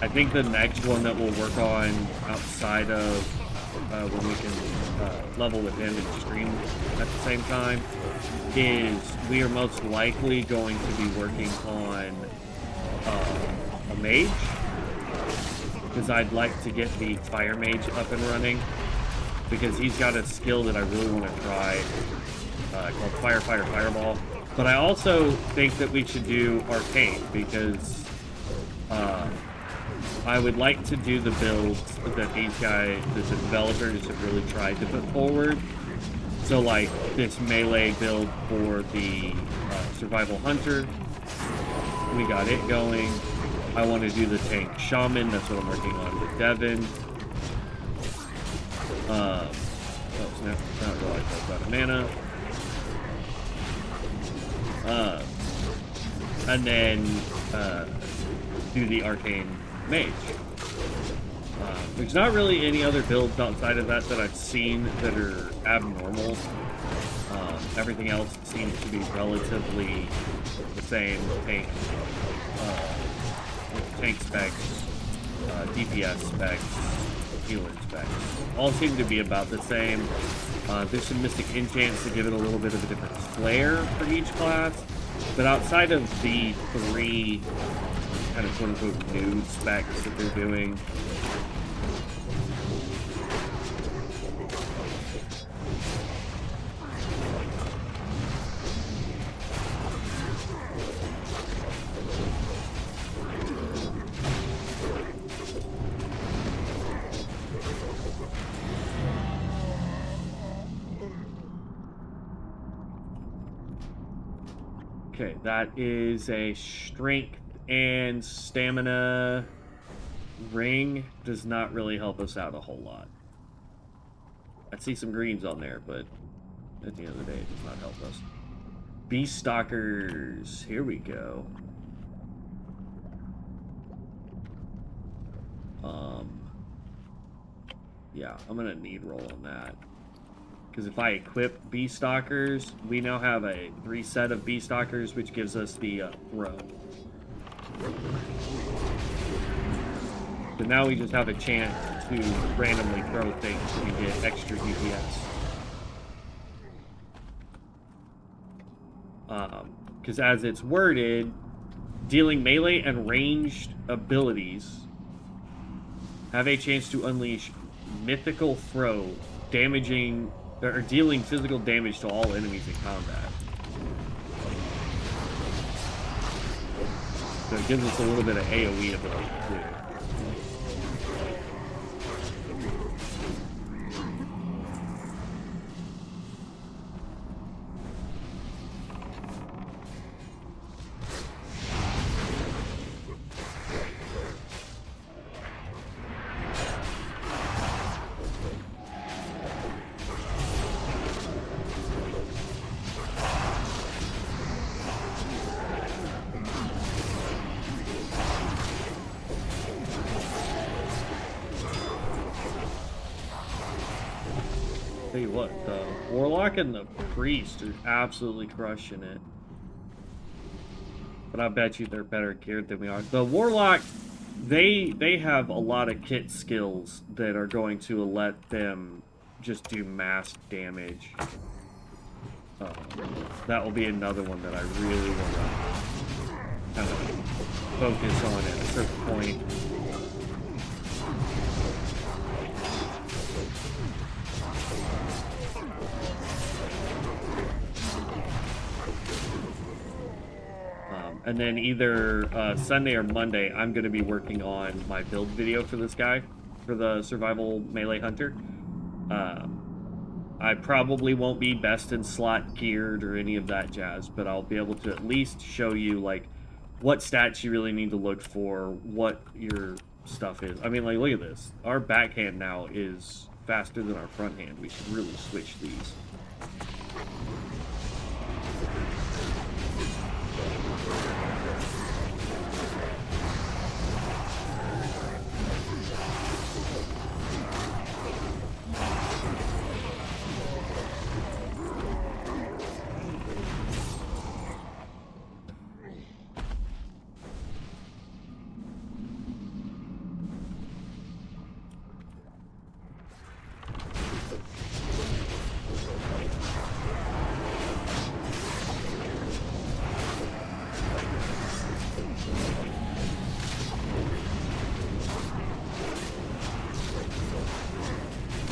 I think the next one that we'll work on outside of when we can level with him and stream at the same time is we are most likely going to be working on a mage, because I'd like to get the fire mage up and running, because he's got a skill that I really want to try called Fireball. But I also think that we should do Arcane, because I would like to do the builds that these guys, the developers, have really tried to put forward. So like this melee build for the Survival Hunter, we got it going. I want to do the tank Shaman, that's what I'm working on with Devin. Oh, snap, not realized I was out of mana. And then do the Arcane Mage. There's not really any other builds outside of that I've seen that are abnormal. Everything else seems to be relatively the same. Tank specs, DPS specs, healer specs. All seem to be about the same. There's some mystic enchants to give it a little bit of a different flair for each class. But outside of the 3 kind of quote-unquote new specs that they're doing, okay, that is a strength and stamina ring. Does not really help us out a whole lot. I see some greens on there, but at the end of the day, it does not help us. Beast Stalkers. Here we go. Yeah, I'm gonna need roll on that. Because if I equip Beast Stalkers, we now have a 3 set of Beast Stalkers, which gives us the throw. So now we just have a chance to randomly throw things and get extra DPS. Because as it's worded, dealing melee and ranged abilities have a chance to unleash mythical throw, damaging or dealing physical damage to all enemies in combat. So it gives us a little bit of AoE ability too. Tell you what, the Warlock and the Priest are absolutely crushing it. But I bet you they're better geared than we are. The Warlock, they have a lot of kit skills that are going to let them just do mass damage. That will be another one that I really want to kind of focus on at a certain point. And then either Sunday or Monday, I'm going to be working on my build video for this guy, for the survival melee hunter. I probably won't be best in slot geared or any of that jazz, but I'll be able to at least show you like what stats you really need to look for, what your stuff is. I mean, like, look at this. Our backhand now is faster than our front hand. We should really switch these.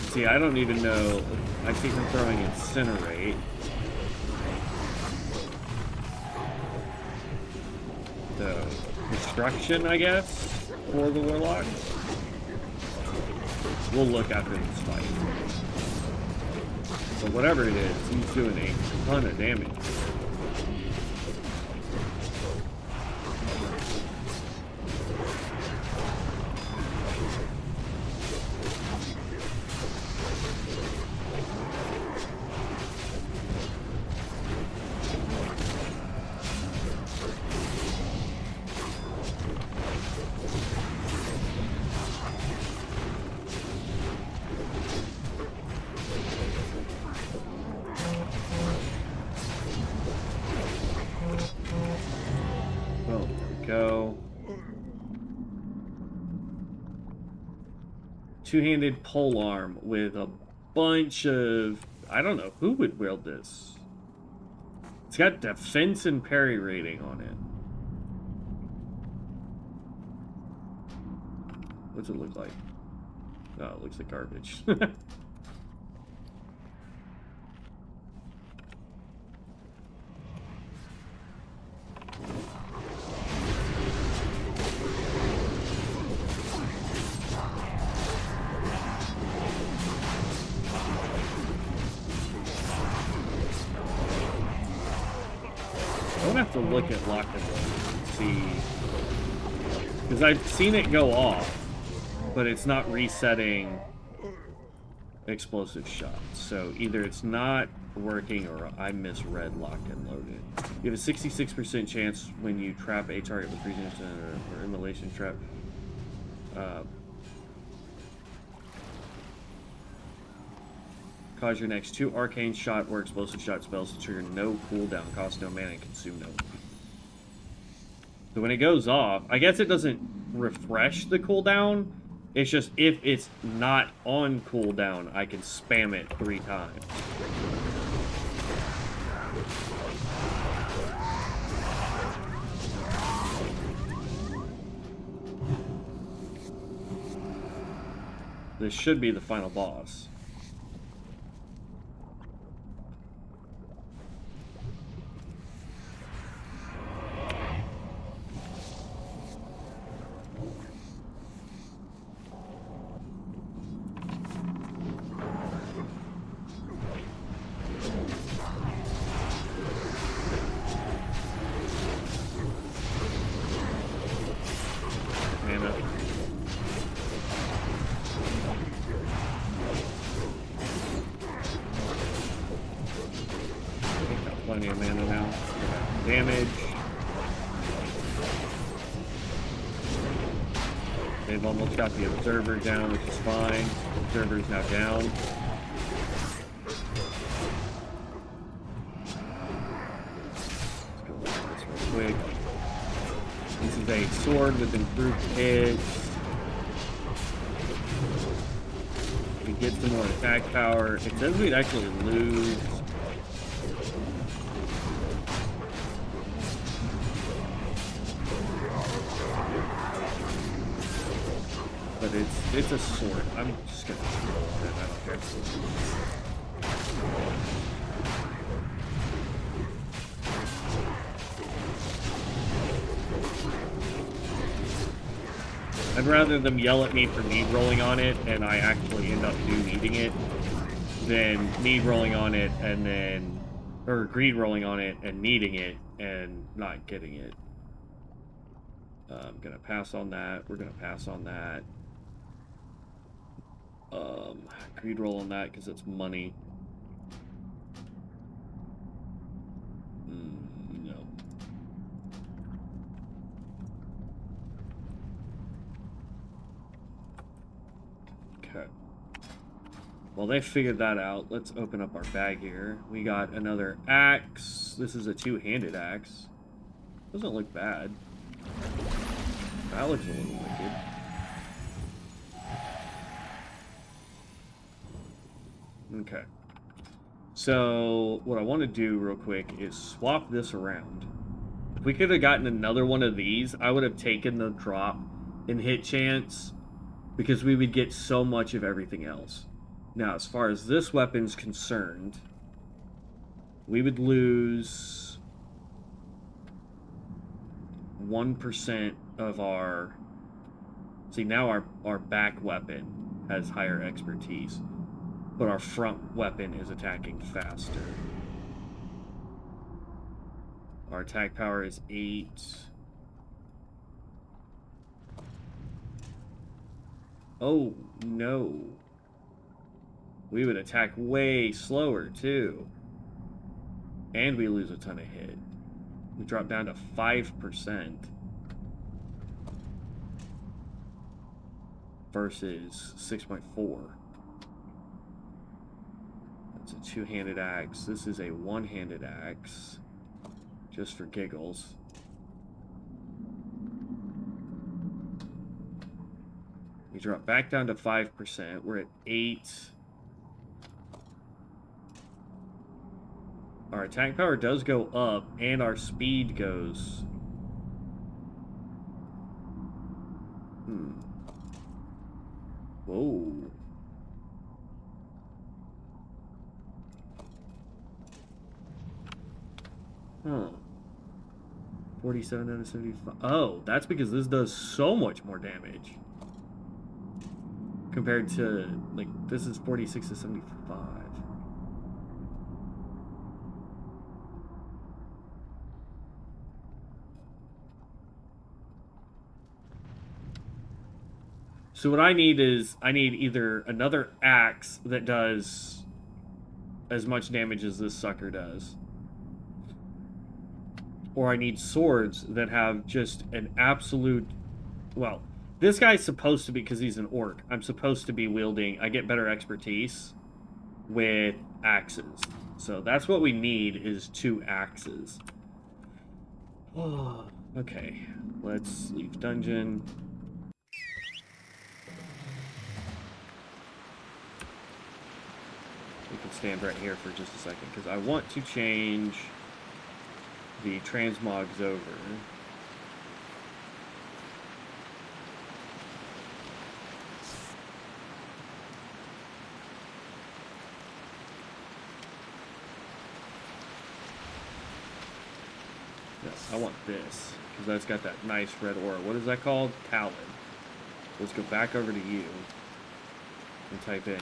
See, I don't even know. I see him throwing Incinerate. So, Destruction, I guess, for the Warlock. We'll look after this fight. But whatever it is, he's doing a ton of damage. two-handed polearm with a bunch of... I don't know. Who would wield this? It's got defense and parry rating on it. What's it look like? Oh, it looks like garbage. I'm gonna have to look at lock and load and see, because I've seen it go off, but it's not resetting explosive shots. So either it's not working or I misread lock and loaded. You have a 66% chance when you trap a target with freezing or immolation trap. Cause your next 2 arcane shot or explosive shot spells to trigger no cooldown, cost no mana, and consume no. So when it goes off, I guess it doesn't refresh the cooldown. It's just if it's not on cooldown, I can spam it 3 times. This should be the final boss. Plenty of mana now. Damage. They've almost got the observer down, which is fine. Observer's now down. Let's go over this real quick. This is a sword with improved hits. We get some more attack power. It says we'd actually lose. But it's a sword. I'm just gonna roll it. I don't care. I'd rather them yell at me for need rolling on it and I actually end up needing it than need rolling on it and then, or greed rolling on it and needing it and not getting it. I'm gonna pass on that. We're gonna pass on that. Greed roll on that because it's money. No. Okay. Well, they figured that out. Let's open up our bag here. We got another axe. This is a two-handed axe. Doesn't look bad. That looks a little wicked. Okay. So, what I want to do real quick is swap this around. If we could have gotten another one of these, I would have taken the drop and hit chance because we would get so much of everything else. Now, as far as this weapon's concerned, we would lose 1% of our... See, now our back weapon has higher expertise, but our front weapon is attacking faster. Our attack power is 8. Oh, no. We would attack way slower, too. And we lose a ton of hit. We drop down to 5%. Versus 6.4. That's a two-handed axe. This is a one-handed axe. Just for giggles. We drop back down to 5%. We're at 8. Our attack power does go up, and our speed goes. Whoa. Huh. 47 out of 75. Oh, that's because this does so much more damage. Compared to, like, this is 46 to 75. So what I need is, I need either another axe that does as much damage as this sucker does. Or I need swords that have just an absolute... Well, this guy's supposed to be, because he's an orc, I'm supposed to be wielding... I get better expertise with axes. So that's what we need, is 2 axes. Oh, okay. Let's leave dungeon. We can stand right here for just a second, because I want to change the transmogs over. No, I want this, because that's got that nice red aura. What is that called? Talon. Let's go back over to you and type in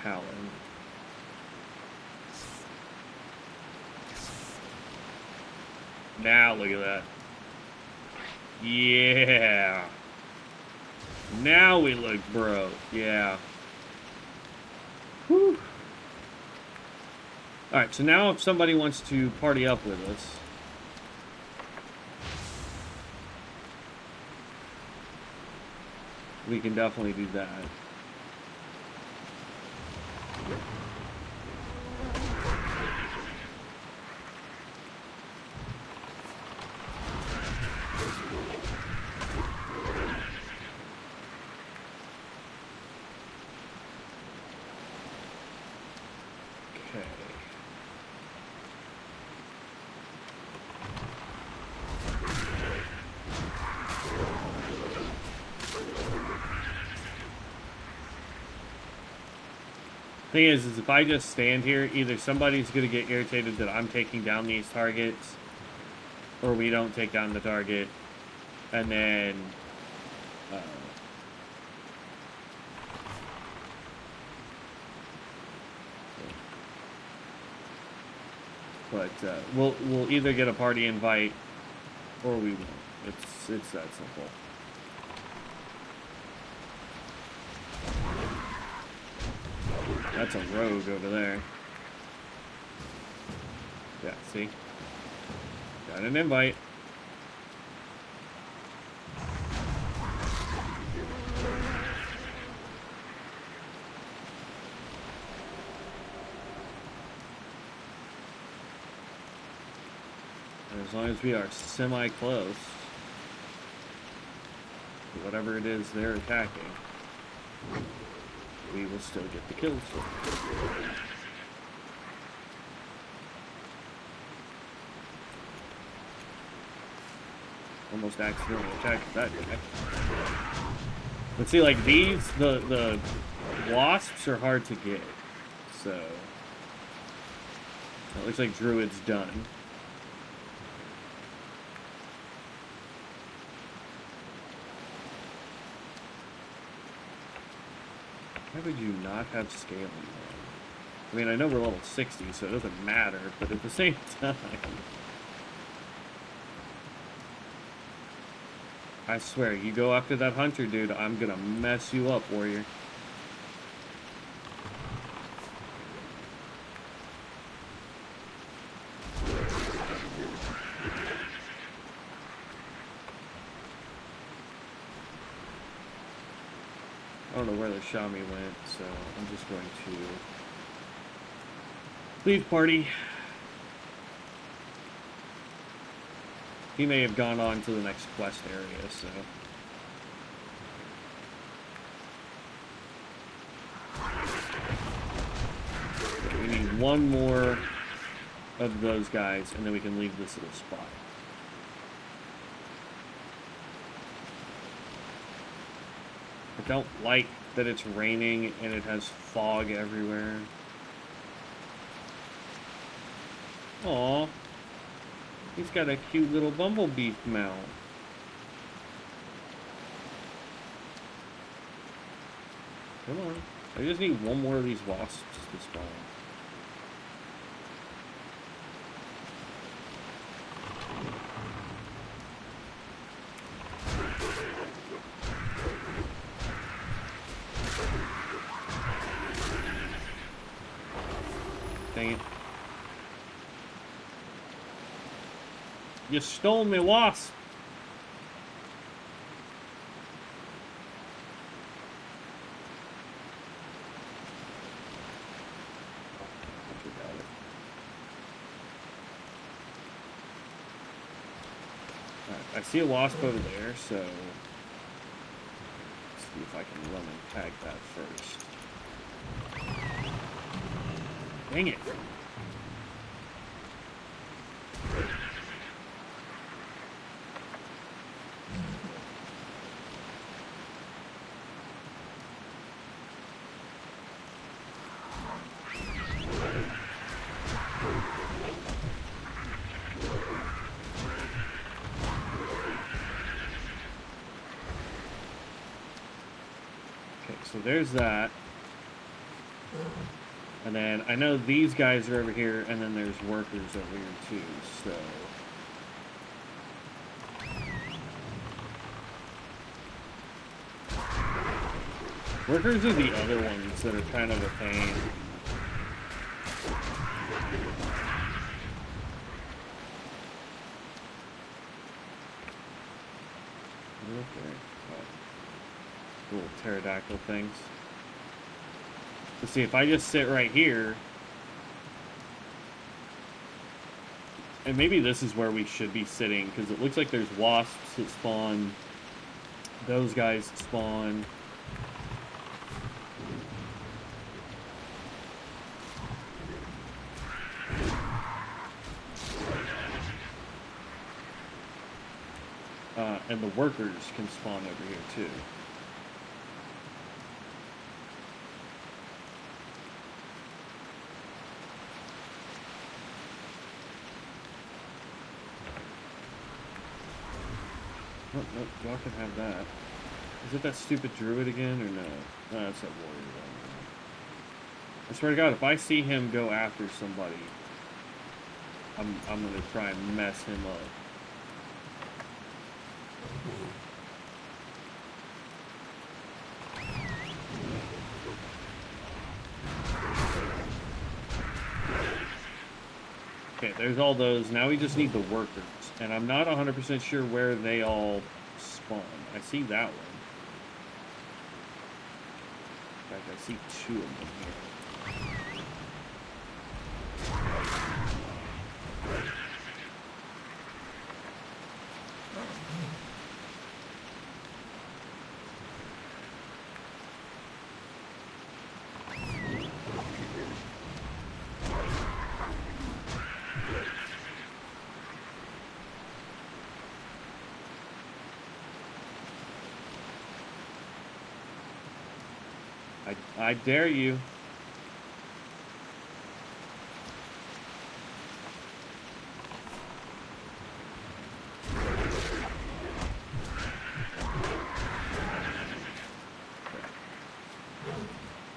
Talon. Now look at that. Yeah. Now we look bro. Yeah. Whew. Alright, so now if somebody wants to party up with us, we can definitely do that. Thing is if I just stand here, either somebody's going to get irritated that I'm taking down these targets, or we don't take down the target, and then we'll either get a party invite or we won't. It's that simple. That's a rogue over there. Yeah, see? Got an invite. And as long as we are semi-close to whatever it is they're attacking, we will still get the kills. Almost accidentally attacked that guy. But see, like these, the wasps are hard to get. So it looks like Druid's done. Why would you not have scaling? I mean, I know we're level 60, so it doesn't matter, but at the same time... I swear, you go after that hunter, dude, I'm gonna mess you up, warrior. I don't know where the Shami went, so I'm just going to leave party. He may have gone on to the next quest area, so we need one more of those guys, and then we can leave this little spot. I don't like that it's raining and it has fog everywhere. Aw, he's got a cute little bumblebee mount. Come on, I just need one more of these wasps to spawn. Dang it. You stole me wasp! Alright, I see a wasp over there, so let's see if I can run and tag that first. Dang it. Okay, so there's that. And then I know these guys are over here, and then there's workers over here too, so. Workers are the other ones that are kind of a pain. Okay. Oh. Little pterodactyl things. Let's see, if I just sit right here, and maybe this is where we should be sitting, because it looks like there's wasps that spawn, those guys spawn. And the workers can spawn over here too. Oh, nope, y'all can have that. Is it that stupid druid again, or no? No, that's that warrior one. I swear to God, if I see him go after somebody, I'm gonna try and mess him up. Okay, there's all those. Now we just need the workers. And I'm not 100% sure where they all spawn. I see that one. In fact, I see two of them here. I dare you.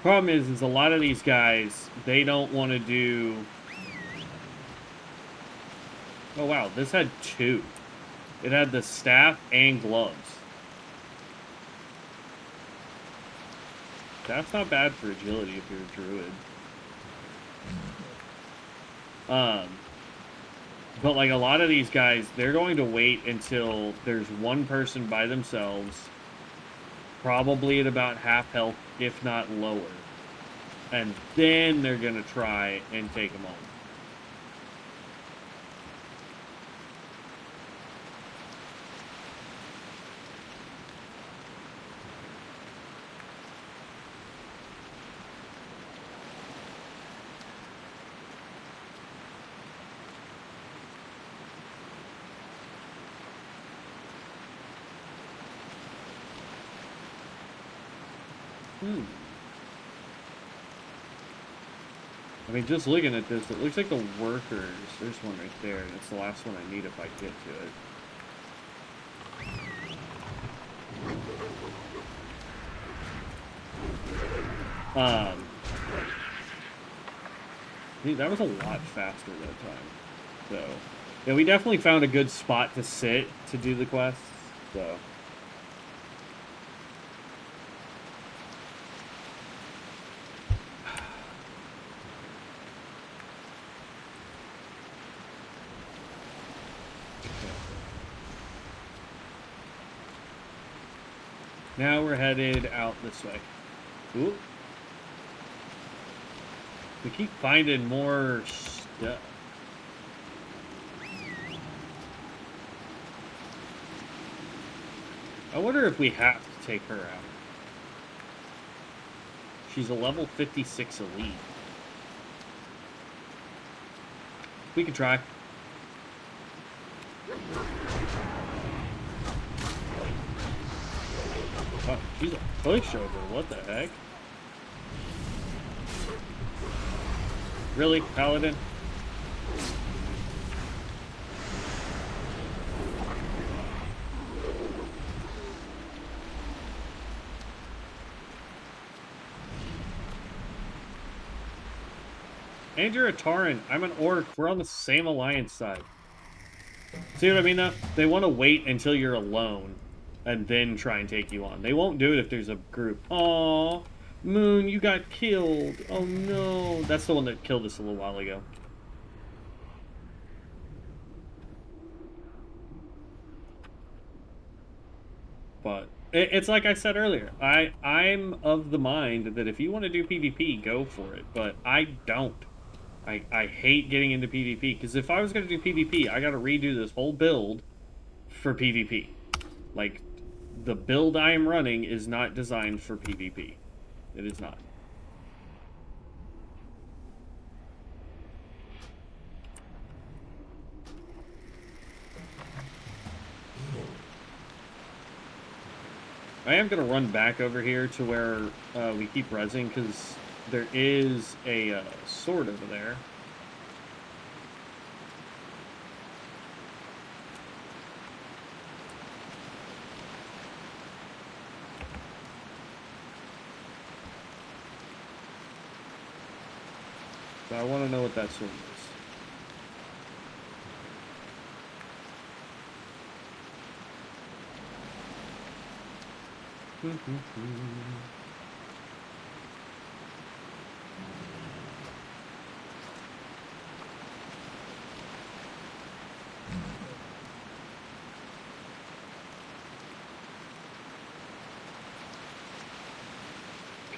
Problem is a lot of these guys, they don't want to do... Oh wow, this had two. It had the staff and gloves. That's not bad for agility if you're a druid. But like a lot of these guys, they're going to wait until there's one person by themselves, probably at about half health, if not lower. And then they're going to try and take them on. Hmm. I mean, just looking at this, it looks like the workers. There's one right there, and it's the last one I need if I get to it. Dude, that was a lot faster that time. So, yeah, we definitely found a good spot to sit to do the quests. So. Now we're headed out this way. Ooh. We keep finding more stuff. I wonder if we have to take her out. She's a level 56 elite. We can try. Oh, she's a pushover. What the heck? Really, Paladin? And you're a Tauren. I'm an Orc. We're on the same alliance side. See what I mean, though? They want to wait until you're alone and then try and take you on. They won't do it if there's a group. Aww. Moon, you got killed. Oh, no. That's the one that killed us a little while ago. But it's like I said earlier. I'm of the mind that if you want to do PvP, go for it. But I don't. I hate getting into PvP, because if I was going to do PvP, I got to redo this whole build for PvP. Like, the build I am running is not designed for PvP. It is not. I am going to run back over here to where we keep rezzing, because there is a sword over there. So I want to know what that sword is.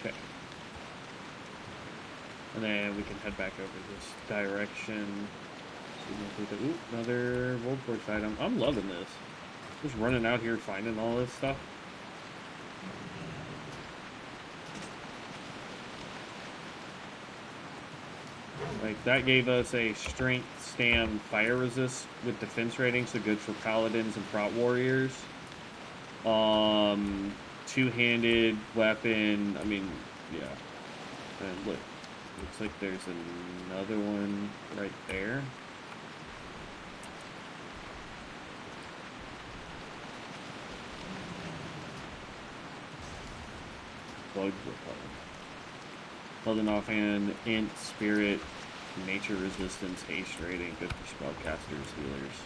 Okay. And then we can head back over this direction. Ooh, another World Force item. I'm loving this. Just running out here finding all this stuff. Like, that gave us a strength, stam, fire resist with defense rating, so good for paladins and prot warriors. Two-handed weapon, I mean, yeah. And look, looks like there's another one right there. Bug repellent. Held an offhand, int, spirit, nature resistance, haste rating, good for spellcasters, healers.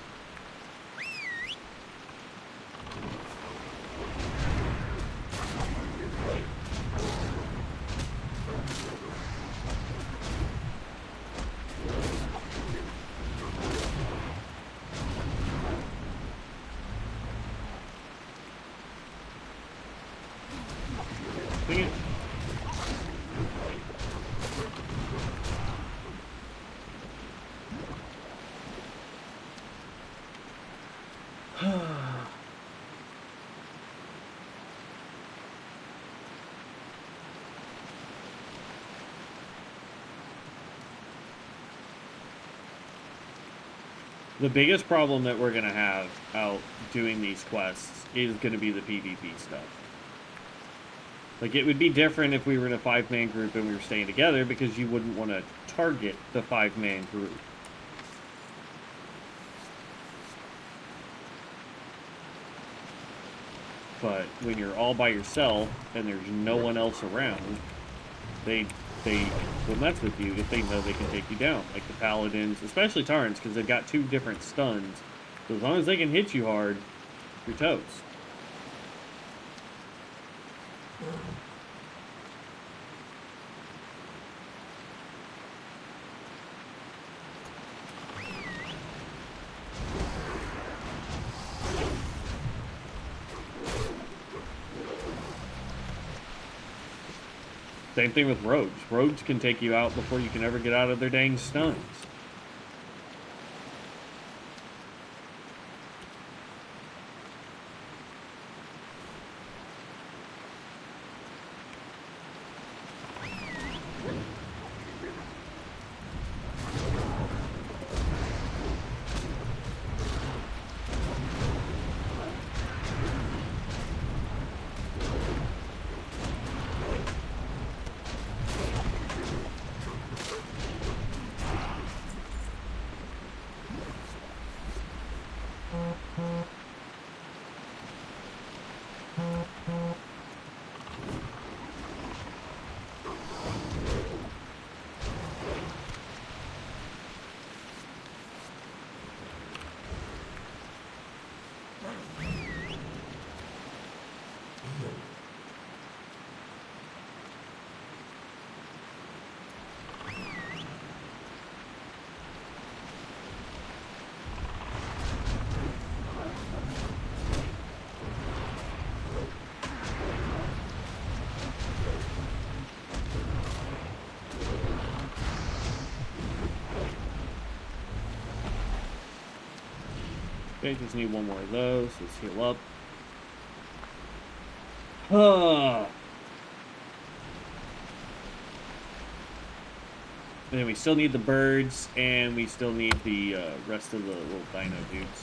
Dang it. The biggest problem that we're going to have out doing these quests is going to be the PvP stuff. Like, it would be different if we were in a 5-man group and we were staying together, because you wouldn't want to target the 5-man group. But when you're all by yourself and there's no one else around, they will mess with you if they know they can take you down. Like the paladins, especially Tarns, because they've got 2 different stuns. So as long as they can hit you hard, you're toast. Same thing with rogues. Rogues can take you out before you can ever get out of their dang stuns. Okay, just need 1 more of those. Let's heal up. And then we still need the birds, and we still need the rest of the little dino dudes.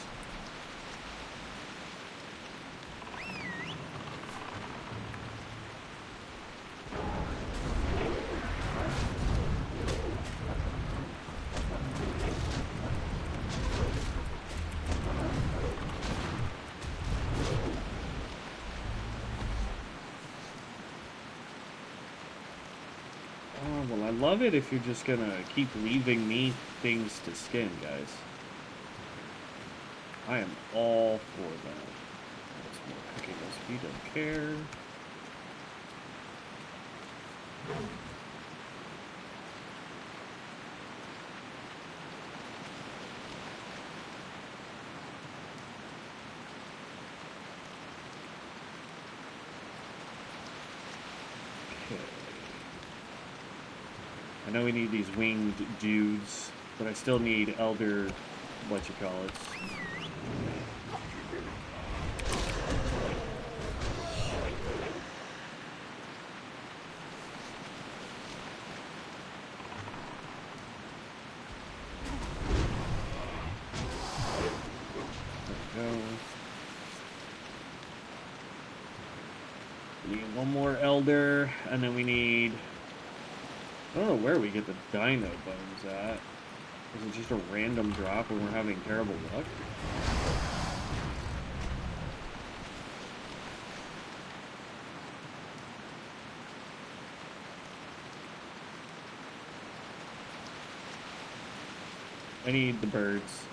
Well, I love it if you're just gonna keep leaving me things to skin, guys. I am all for that. That's more cooking recipe, don't care. I know we need these winged dudes, but I still need elder, whatchamacallits. There we go. We need 1 more elder, and then we need... I don't know where we get the dino bones at. Is it just a random drop when we're having terrible luck? I need the birds.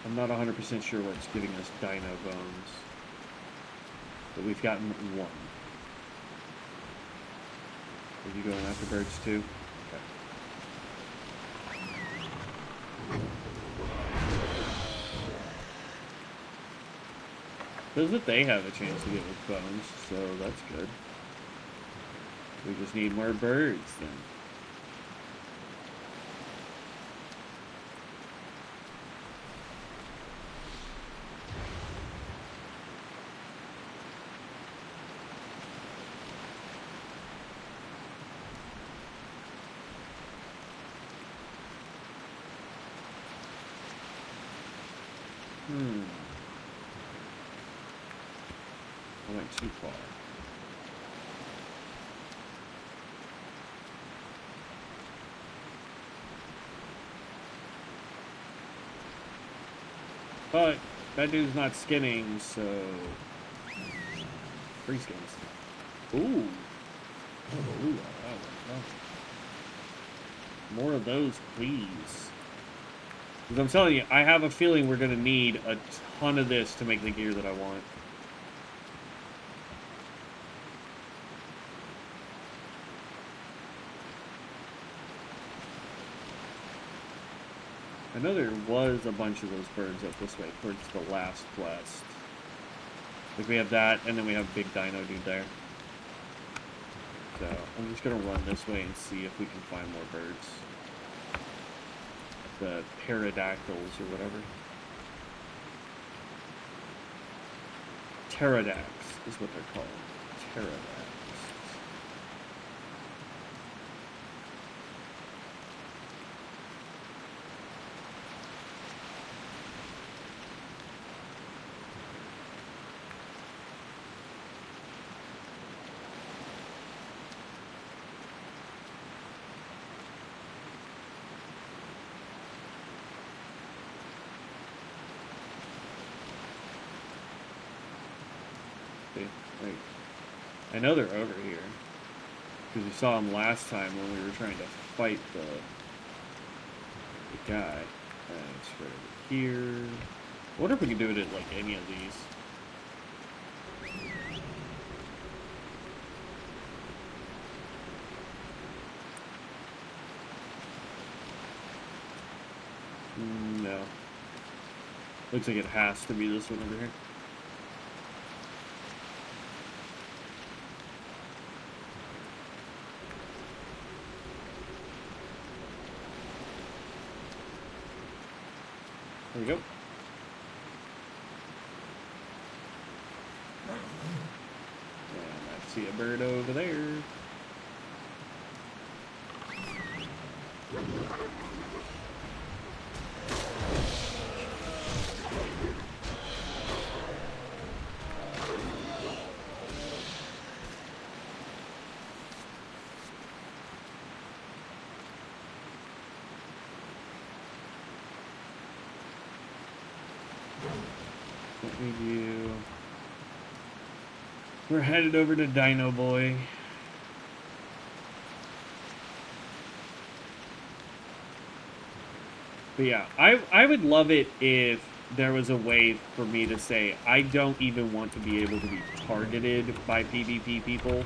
I'm not 100% sure what's giving us dino bones. But we've gotten 1. Are you going after birds too? Okay. Says that they have a chance to get with bones, so that's good. We just need more birds then. I went too far. But that dude's not skinning, so free skins. Ooh. Ooh. More of those, please. Because I'm telling you, I have a feeling we're going to need a ton of this to make the gear that I want. I know there was a bunch of those birds up this way towards the last quest. Like we have that, and then we have Big Dino dude there. So I'm just going to run this way and see if we can find more birds. The pterodactyls or whatever. Pterodax is what they're called. Pterodax. Wait. I know they're over here. Because we saw them last time when we were trying to fight the guy. It's right over here. I wonder if we can do it at like any of these. No. Looks like it has to be this one over here. There we go. And I see a bird over there. What we do? We're headed over to Dino Boy. But yeah, I would love it if there was a way for me to say, I don't even want to be able to be targeted by PvP people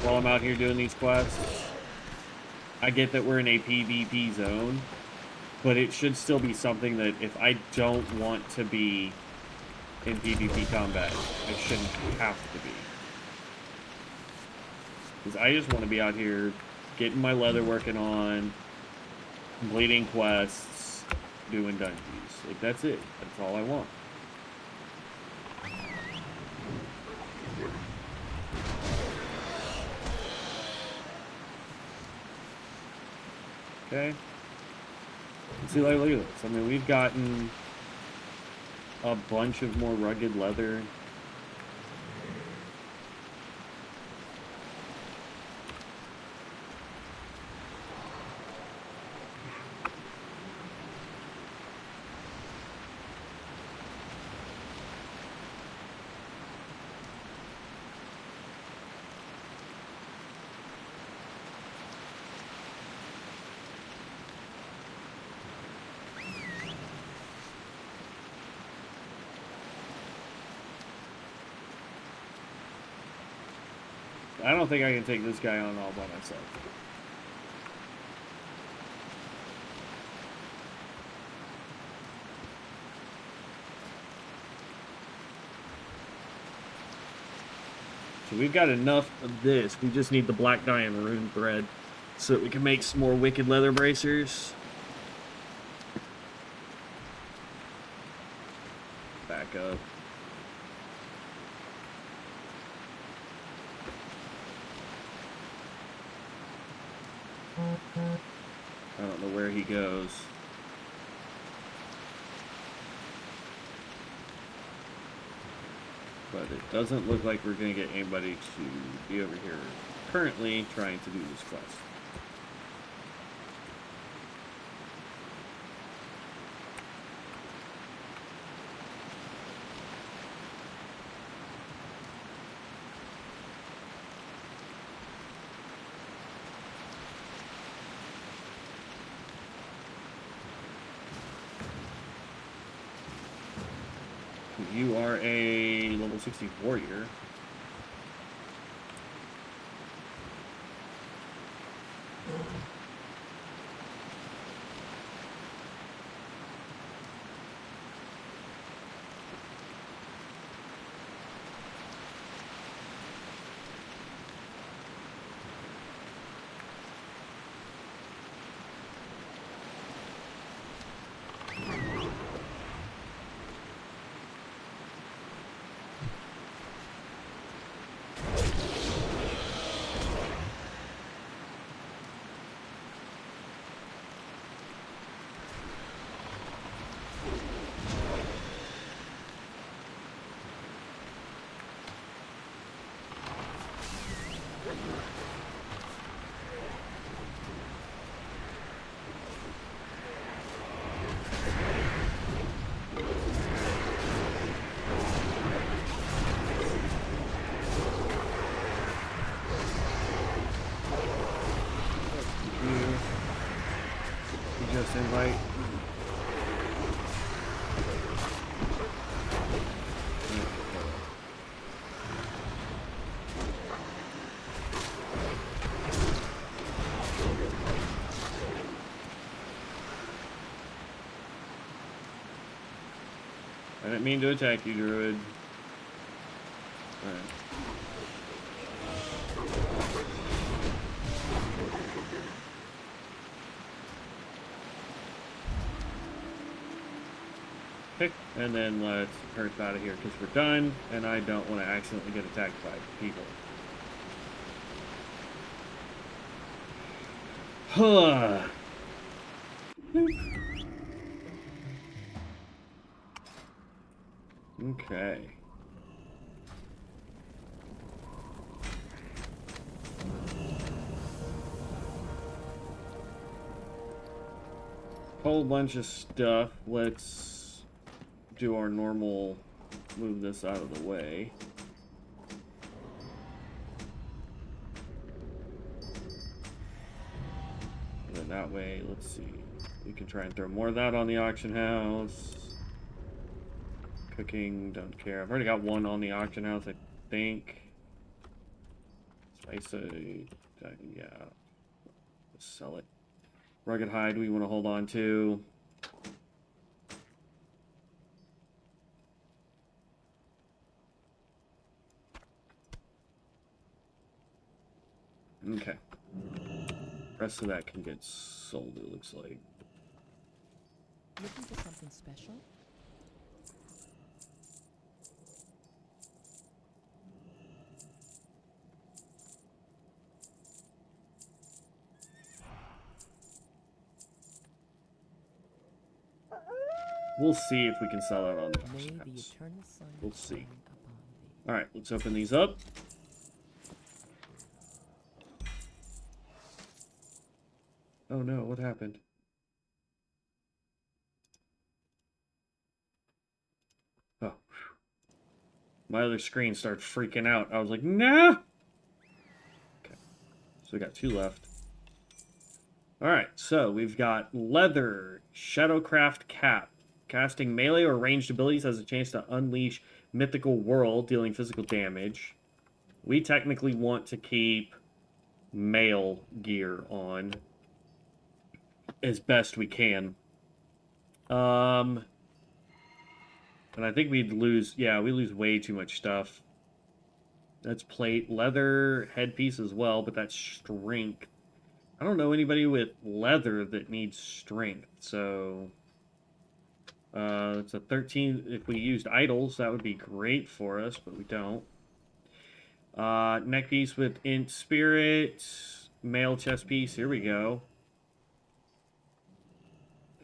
while I'm out here doing these quests. I get that we're in a PvP zone, but it should still be something that if I don't want to be in PvP combat, I shouldn't have to be. Because I just want to be out here getting my leather working on, completing quests, doing dungeons. Like, that's it. That's all I want. Okay. See, like, look at this. I mean, we've gotten a bunch of more rugged leather. I don't think I can take this guy on all by myself. So we've got enough of this. We just need the black dye and rune thread so that we can make some more wicked leather bracers. Back up. I don't know where he goes. But it doesn't look like we're going to get anybody to be over here currently trying to do this quest. You are a level 60 warrior. Just invite. I didn't mean to attack you, Druid. Alright. Okay, and then let's hurry out of here because we're done, and I don't want to accidentally get attacked by people. Huh. Okay. Whole bunch of stuff. Let's do our normal, move this out of the way. And then that way, let's see. We can try and throw more of that on the auction house. Cooking, don't care. I've already got one on the auction house, I think. Spice, yeah. Let's sell it. Rugged hide we want to hold on to. Okay. Rest of that can get sold, it looks like. Looking for something special? We'll see if we can sell that on the May auction the house. eternal sun We'll see. shine upon thee. Alright, let's open these up. Oh no, what happened? Oh. My other screen started freaking out. I was like, no! Okay. So we got 2 left. Alright, so we've got Leather, Shadowcraft Cap. Casting melee or ranged abilities has a chance to unleash Mythical Whirl, dealing physical damage. We technically want to keep mail gear on as best we can. And I think we'd lose, yeah, we lose way too much stuff. That's plate, leather, headpiece as well, but that's strength. I don't know anybody with leather that needs strength, so... it's a 13. If we used idols, that would be great for us, but we don't. Neck piece with int spirit, mail chest piece. Here we go.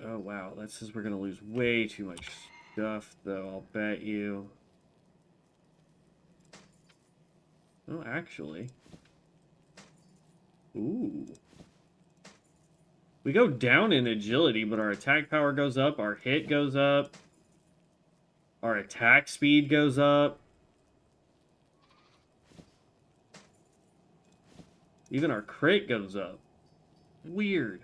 Oh wow, that says we're gonna lose way too much stuff, though. I'll bet you. Oh, actually. Ooh. We go down in agility, but our attack power goes up, our hit goes up, our attack speed goes up. Even our crit goes up. Weird.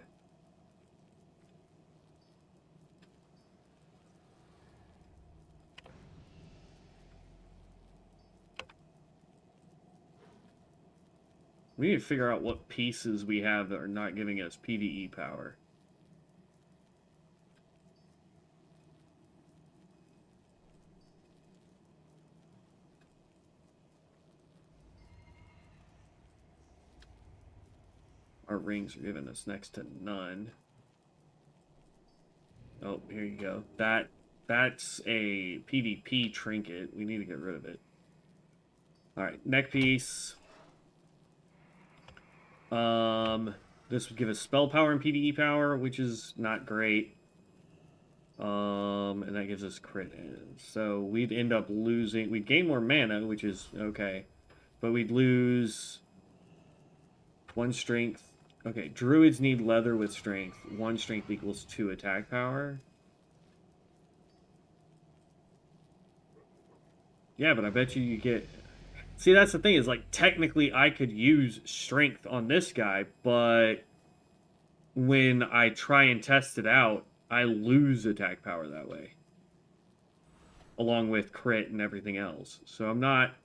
We need to figure out what pieces we have that are not giving us PvE power. Our rings are giving us next to none. Oh, here you go. That's a PvP trinket. We need to get rid of it. Alright, neck piece. This would give us spell power and PvE power, which is not great. And that gives us crit. So we'd end up losing... We'd gain more mana, which is okay. But we'd lose 1 strength. Okay, druids need leather with strength. 1 strength equals 2 attack power. Yeah, but I bet you get... See, that's the thing, is like, technically I could use strength on this guy, but when I try and test it out, I lose attack power that way. Along with crit and everything else. So I'm not...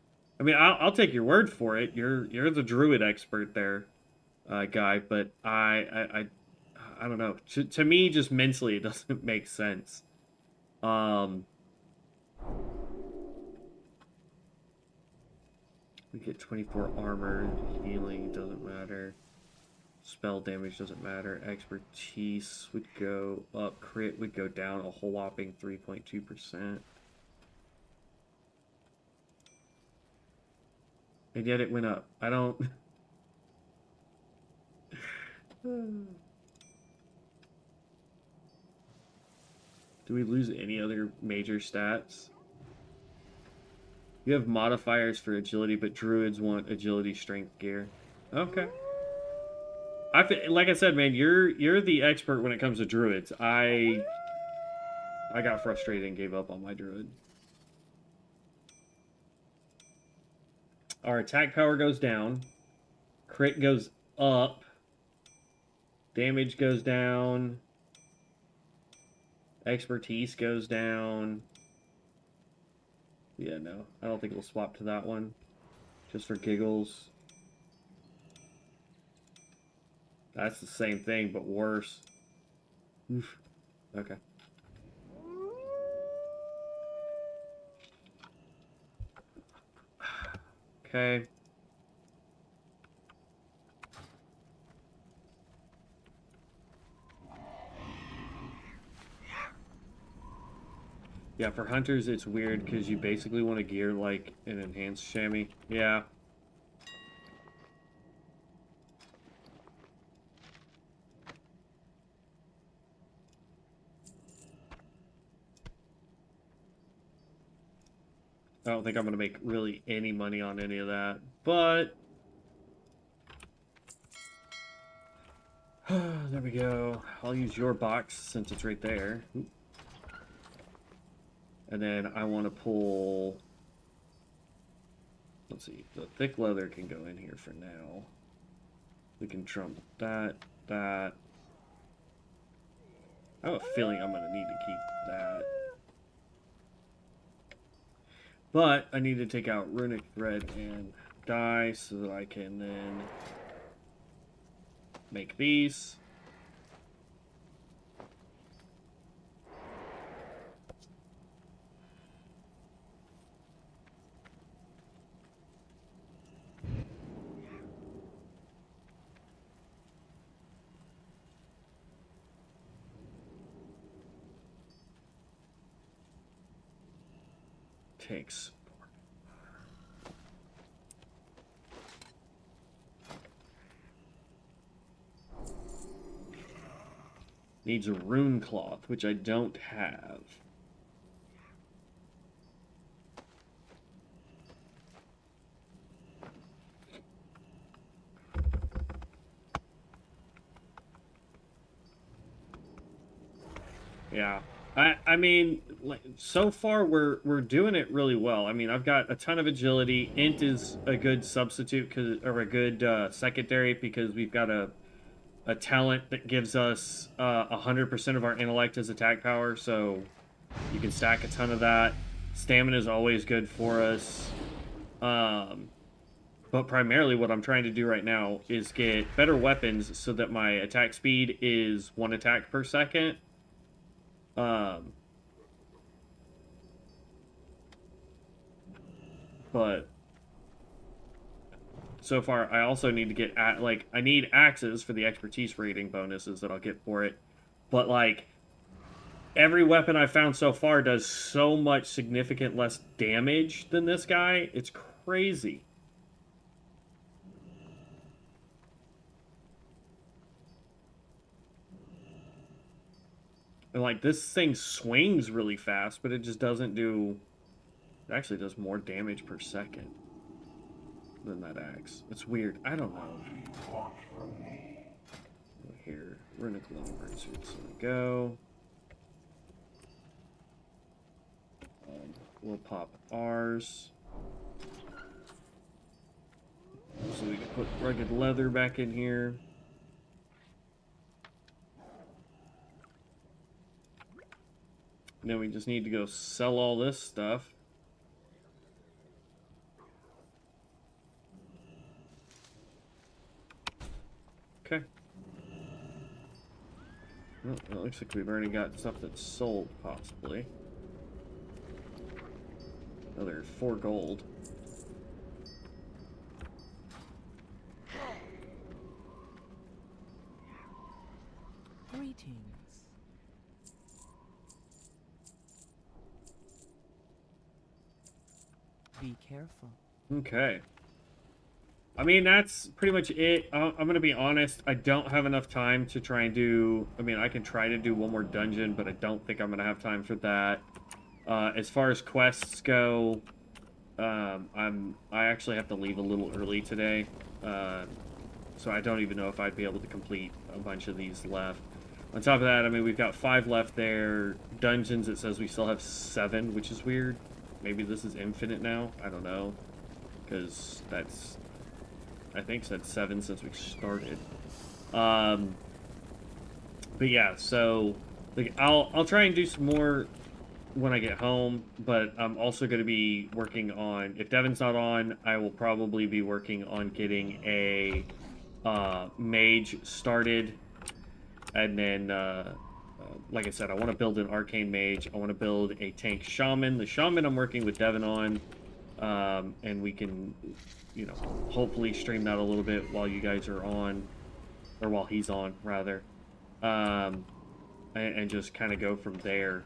I mean, I'll take your word for it. You're the druid expert there, guy, but I don't know. To me, just mentally, it doesn't make sense. We get 24 armor, healing doesn't matter. Spell damage doesn't matter. Expertise would go up. Crit would go down a whole whopping 3.2%. And yet it went up. I don't... Do we lose any other major stats? You have modifiers for agility, but druids want agility strength gear. Okay. Like I said, man, you're the expert when it comes to druids. I got frustrated and gave up on my druid. Our attack power goes down. Crit goes up. Damage goes down. Expertise goes down. Yeah, no. I don't think we'll swap to that one. Just for giggles. That's the same thing, but worse. Oof. Okay. Okay. Yeah, for hunters, it's weird because you basically want to gear like an enhanced chamois. Yeah. I don't think I'm going to make really any money on any of that, but... there we go. I'll use your box since it's right there. Oop. And then I want to pull... Let's see. The thick leather can go in here for now. We can trump that, that. I have a feeling I'm going to need to keep that. But I need to take out runic thread and dye so that I can then make these. Takes. Needs a rune cloth, which I don't have. Yeah. I mean, like, so far we're doing it really well. I mean, I've got a ton of agility. Int is a good substitute or a good secondary because we've got a talent that gives us 100% of our intellect as attack power, so you can stack a ton of that. Stamina is always good for us. But primarily what I'm trying to do right now is get better weapons so that my attack speed is 1 attack per second. Um, but so far I also need to get I need axes for the expertise rating bonuses that I'll get for it. But like every weapon I've found so far does so much significant less damage than this guy. It's crazy. And like this thing swings really fast, but it just doesn't do. It actually does more damage per second than that axe. It's weird. I don't know. Here, runic lumber suits. There we go. We'll pop ours. So we can put rugged leather back in here. Then we just need to go sell all this stuff. Okay. Well, it looks like we've already got stuff that's sold, possibly. Another 4 gold. Greetings. Be careful. Okay. I mean, that's pretty much it. I'm going to be honest. I don't have enough time to try and do... I mean, I can try to do one more dungeon, but I don't think I'm going to have time for that. As far as quests go, I actually have to leave a little early today. So I don't even know if I'd be able to complete a bunch of these left. On top of that, I mean, we've got 5 left there. Dungeons, it says we still have 7, which is weird. Maybe this is infinite now. I don't know. Because that's... I think said 7 since we started. But yeah, so like I'll try and do some more when I get home, but I'm also going to be working on, if Devin's not on, I will probably be working on getting a mage started, and then like I said, I want to build an arcane mage. I want to build a tank shaman. The shaman I'm working with Devin on, and we can, you know, hopefully stream that a little bit while you guys are on, or while he's on, rather, and just kind of go from there.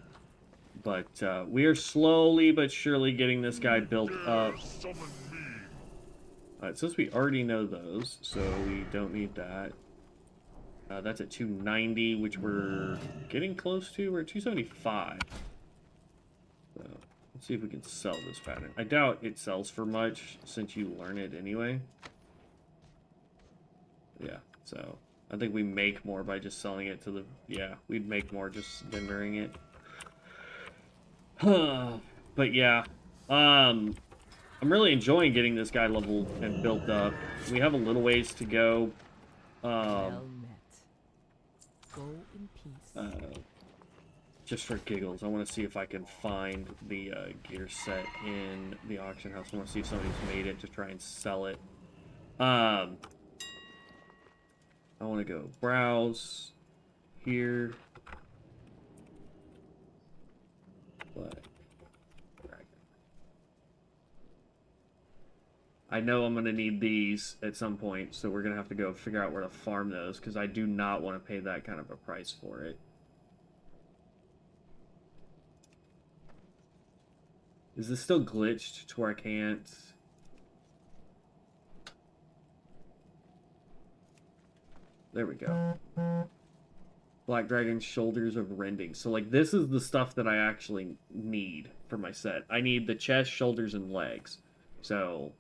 But we are slowly but surely getting this guy built up. Alright, since we already know those, so we don't need that. That's at 290, which we're getting close to. We're at 275. So let's see if we can sell this pattern. I doubt it sells for much since you learn it anyway. Yeah, so I think we make more by just selling it to the... Yeah, we'd make more just vending it. But yeah, I'm really enjoying getting this guy leveled and built up. We have a little ways to go. Well met. Go in peace. Just for giggles, I want to see if I can find the gear set in the auction house. I want to see if somebody's made it to try and sell it. I want to go browse here. But I know I'm going to need these at some point, so we're going to have to go figure out where to farm those, because I do not want to pay that kind of a price for it. Is this still glitched to where I can't... There we go. Black Dragon's Shoulders of Rending. So, like, this is the stuff that I actually need for my set. I need the chest, shoulders, and legs. So,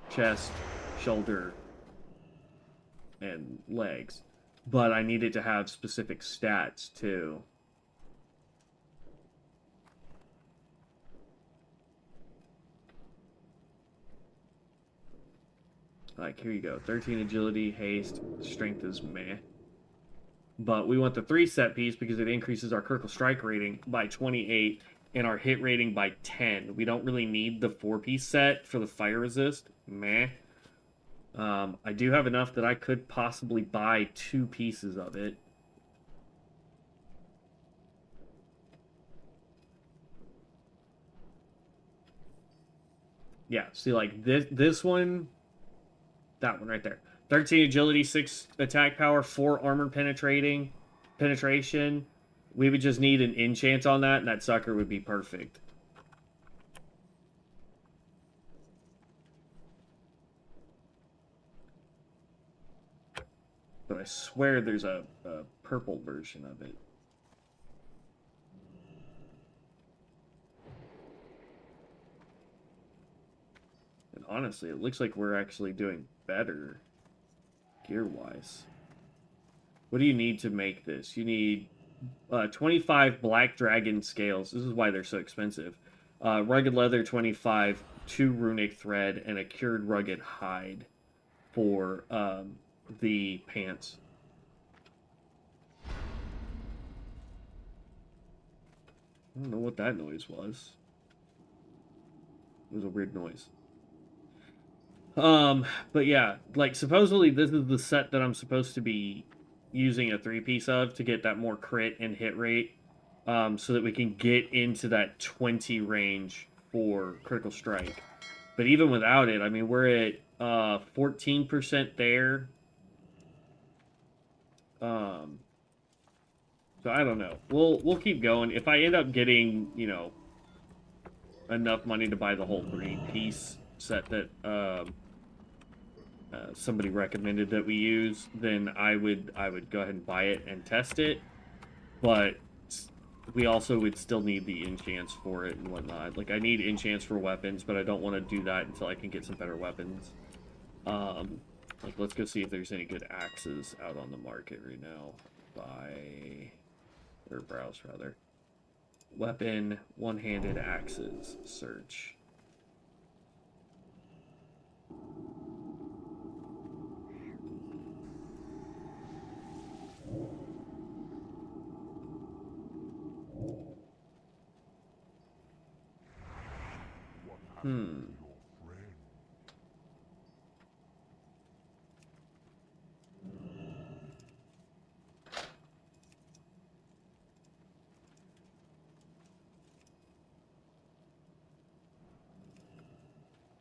chest, shoulder, and legs. But I need it to have specific stats, too. Like, here you go. 13 agility, haste, strength is meh. But we want the 3 set piece because it increases our critical strike rating by 28 and our hit rating by 10. We don't really need the 4-piece set for the fire resist. Meh. I do have enough that I could possibly buy 2 pieces of it. Yeah, see, like, this one, that one right there. 13 agility, 6 attack power, 4 armor penetration. We would just need an enchant on that, and that sucker would be perfect. But I swear there's a purple version of it. And honestly, it looks like we're actually doing better gear-wise. What do you need to make this? You need 25 black dragon scales. This is why they're so expensive. Rugged leather 25, 2 runic thread, and a cured rugged hide for the pants. I don't know what that noise was. It was a weird noise. But yeah, like, supposedly this is the set that I'm supposed to be using a 3-piece of to get that more crit and hit rate, so that we can get into that 20 range for critical strike. But even without it, I mean, we're at 14% there. So I don't know. We'll keep going. If I end up getting, you know, enough money to buy the whole 3-piece set that somebody recommended that we use, then I would go ahead and buy it and test it. But we also would still need the enchants for it and whatnot. Like, I need enchants for weapons, but I don't want to do that until I can get some better weapons. Like, let's go see if there's any good axes out on the market right now. Buy, or browse rather. Weapon, one-handed axes, search. Hmm.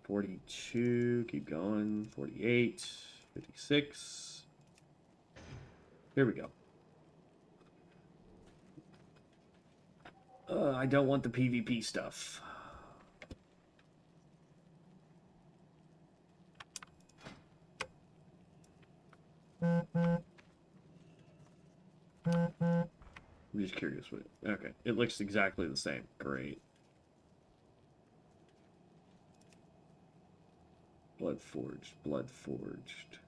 42, keep going, 48, 56. Here we go. I don't want the PvP stuff. I'm just curious what okay, it looks exactly the same. Great. Bloodforged, Bloodforged.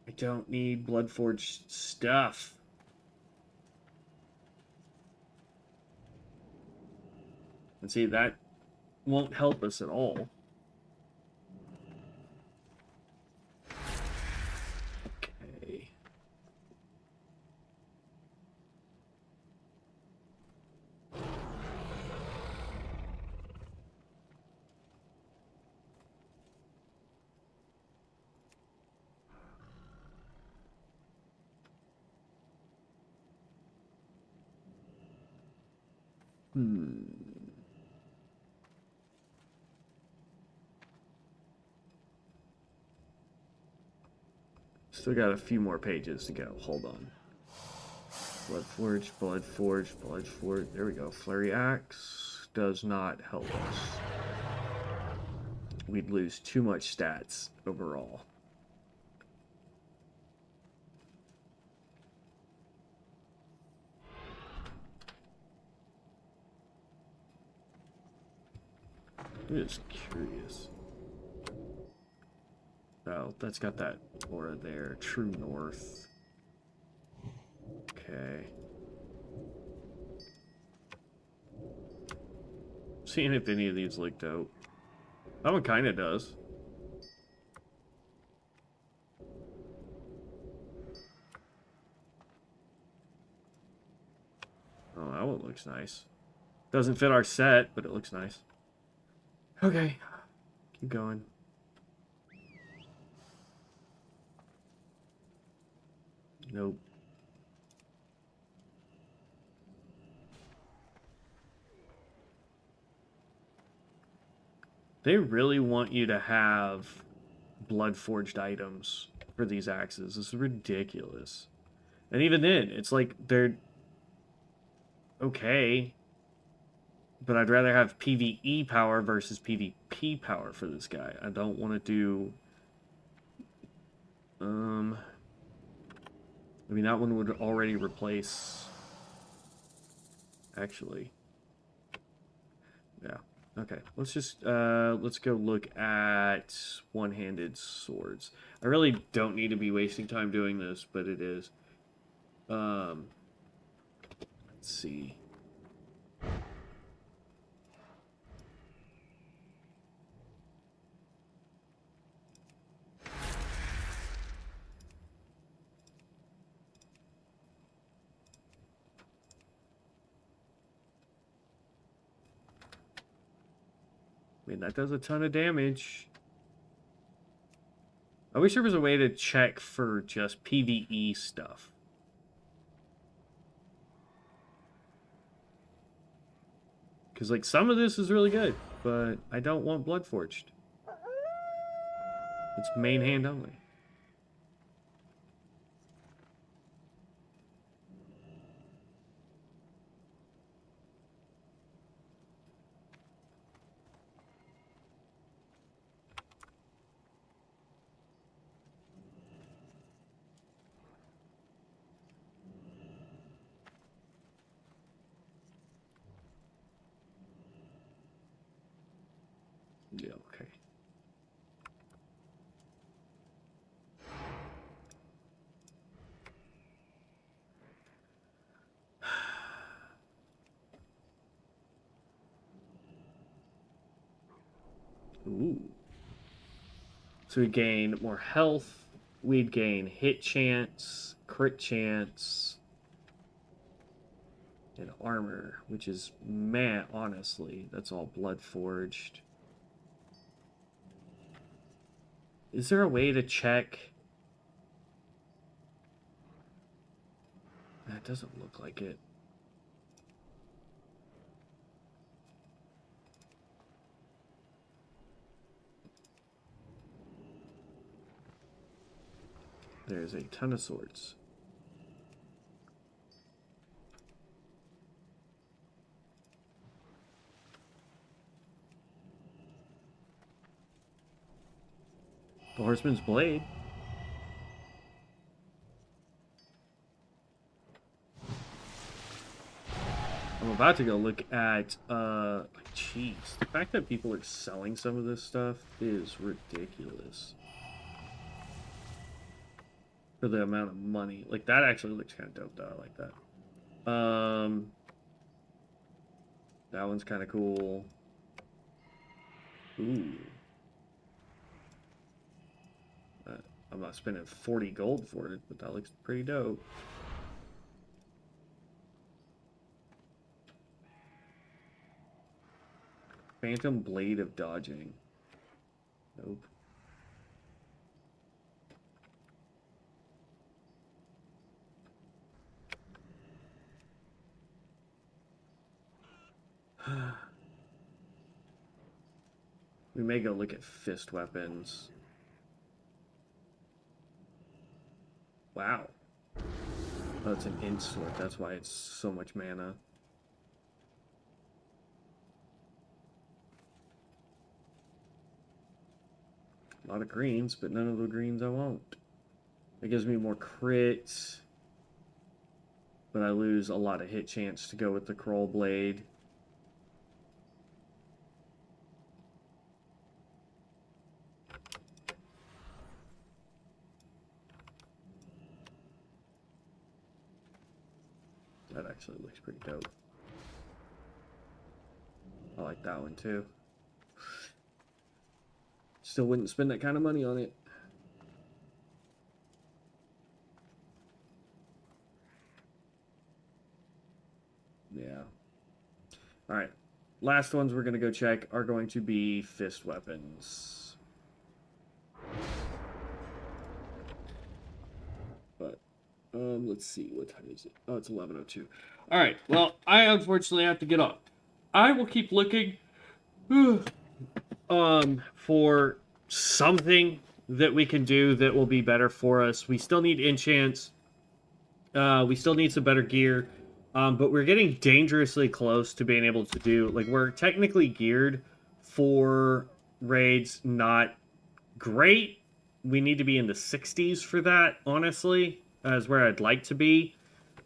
I don't need Bloodforged stuff. And see, that won't help us at all. Okay. Still got a few more pages to go. Hold on. Bloodforged, Bloodforged, Bloodforged. There we go. Flurry Axe does not help us. We'd lose too much stats overall. I'm just curious. Oh, that's got that aura there. True North. Okay. Seeing if any of these look dope. That one kind of does. Oh, that one looks nice. Doesn't fit our set, but it looks nice. Okay. Keep going. Nope. They really want you to have blood forged items for these axes. This is ridiculous. And even then, it's like they're okay, but I'd rather have PvE power versus PvP power for this guy. I don't want to do I mean that one would already replace actually. Yeah. Okay. Let's go look at one-handed swords. I really don't need to be wasting time doing this, but it is. Let's see. I mean, that does a ton of damage. I wish there was a way to check for just PvE stuff. Because, like, some of this is really good, but I don't want Bloodforged. It's main hand only. Yeah, okay. Ooh. So we gain more health. We'd gain hit chance, crit chance, and armor, which is meh, honestly. That's all blood forged. Is there a way to check? That doesn't look like it. There's a ton of swords. The Horseman's Blade. I'm about to go look at, jeez. The fact that people are selling some of this stuff is ridiculous. For the amount of money. Like, that actually looks kind of dope, though. I like that. That one's kind of cool. Ooh. I'm not spending 40 gold for it, but that looks pretty dope. Phantom Blade of Dodging. Nope. We may go look at fist weapons. Wow. Oh, it's an int sword. That's why it's so much mana. A lot of greens, but none of the greens I won't. It gives me more crits, but I lose a lot of hit chance to go with the Kroll Blade. That actually looks pretty dope. I like that one too. Still wouldn't spend that kind of money on it. All right. Last ones we're going to go check are going to be fist weapons. But let's see, what time is it? Oh, it's 11:02. All right. Well, I unfortunately have to get up. I will keep looking for something that we can do that will be better for us. We still need enchants. We still need some better gear. But we're getting dangerously close to being able to do, like, we're technically geared for raids, not great. We need to be in the 60s for that, honestly, is where I'd like to be.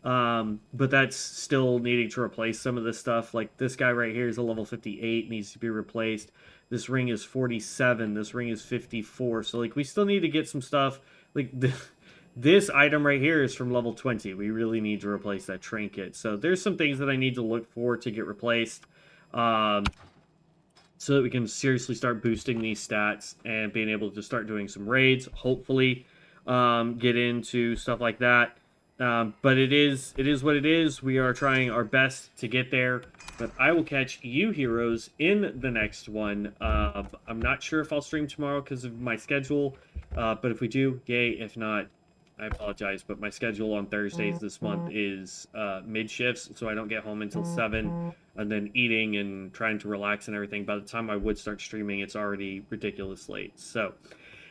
But that's still needing to replace some of this stuff. Like, this guy right here is a level 58, needs to be replaced. This ring is 47, this ring is 54. So, like, we still need to get some stuff. Like, this item right here is from level 20. We really need to replace that trinket. So there's some things that I need to look for to get replaced. So that we can seriously start boosting these stats and being able to start doing some raids, hopefully get into stuff like that. But it is what it is. We are trying our best to get there. But I will catch you heroes in the next one. I'm not sure if I'll stream tomorrow because of my schedule. But if we do, yay. If not, I apologize, but my schedule on Thursdays this month is mid-shifts, so I don't get home until 7, and then eating and trying to relax and everything. By the time I would start streaming, it's already ridiculous late. So,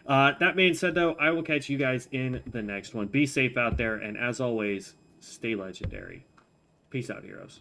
that being said, though, I will catch you guys in the next one. Be safe out there, and as always, stay legendary. Peace out, heroes.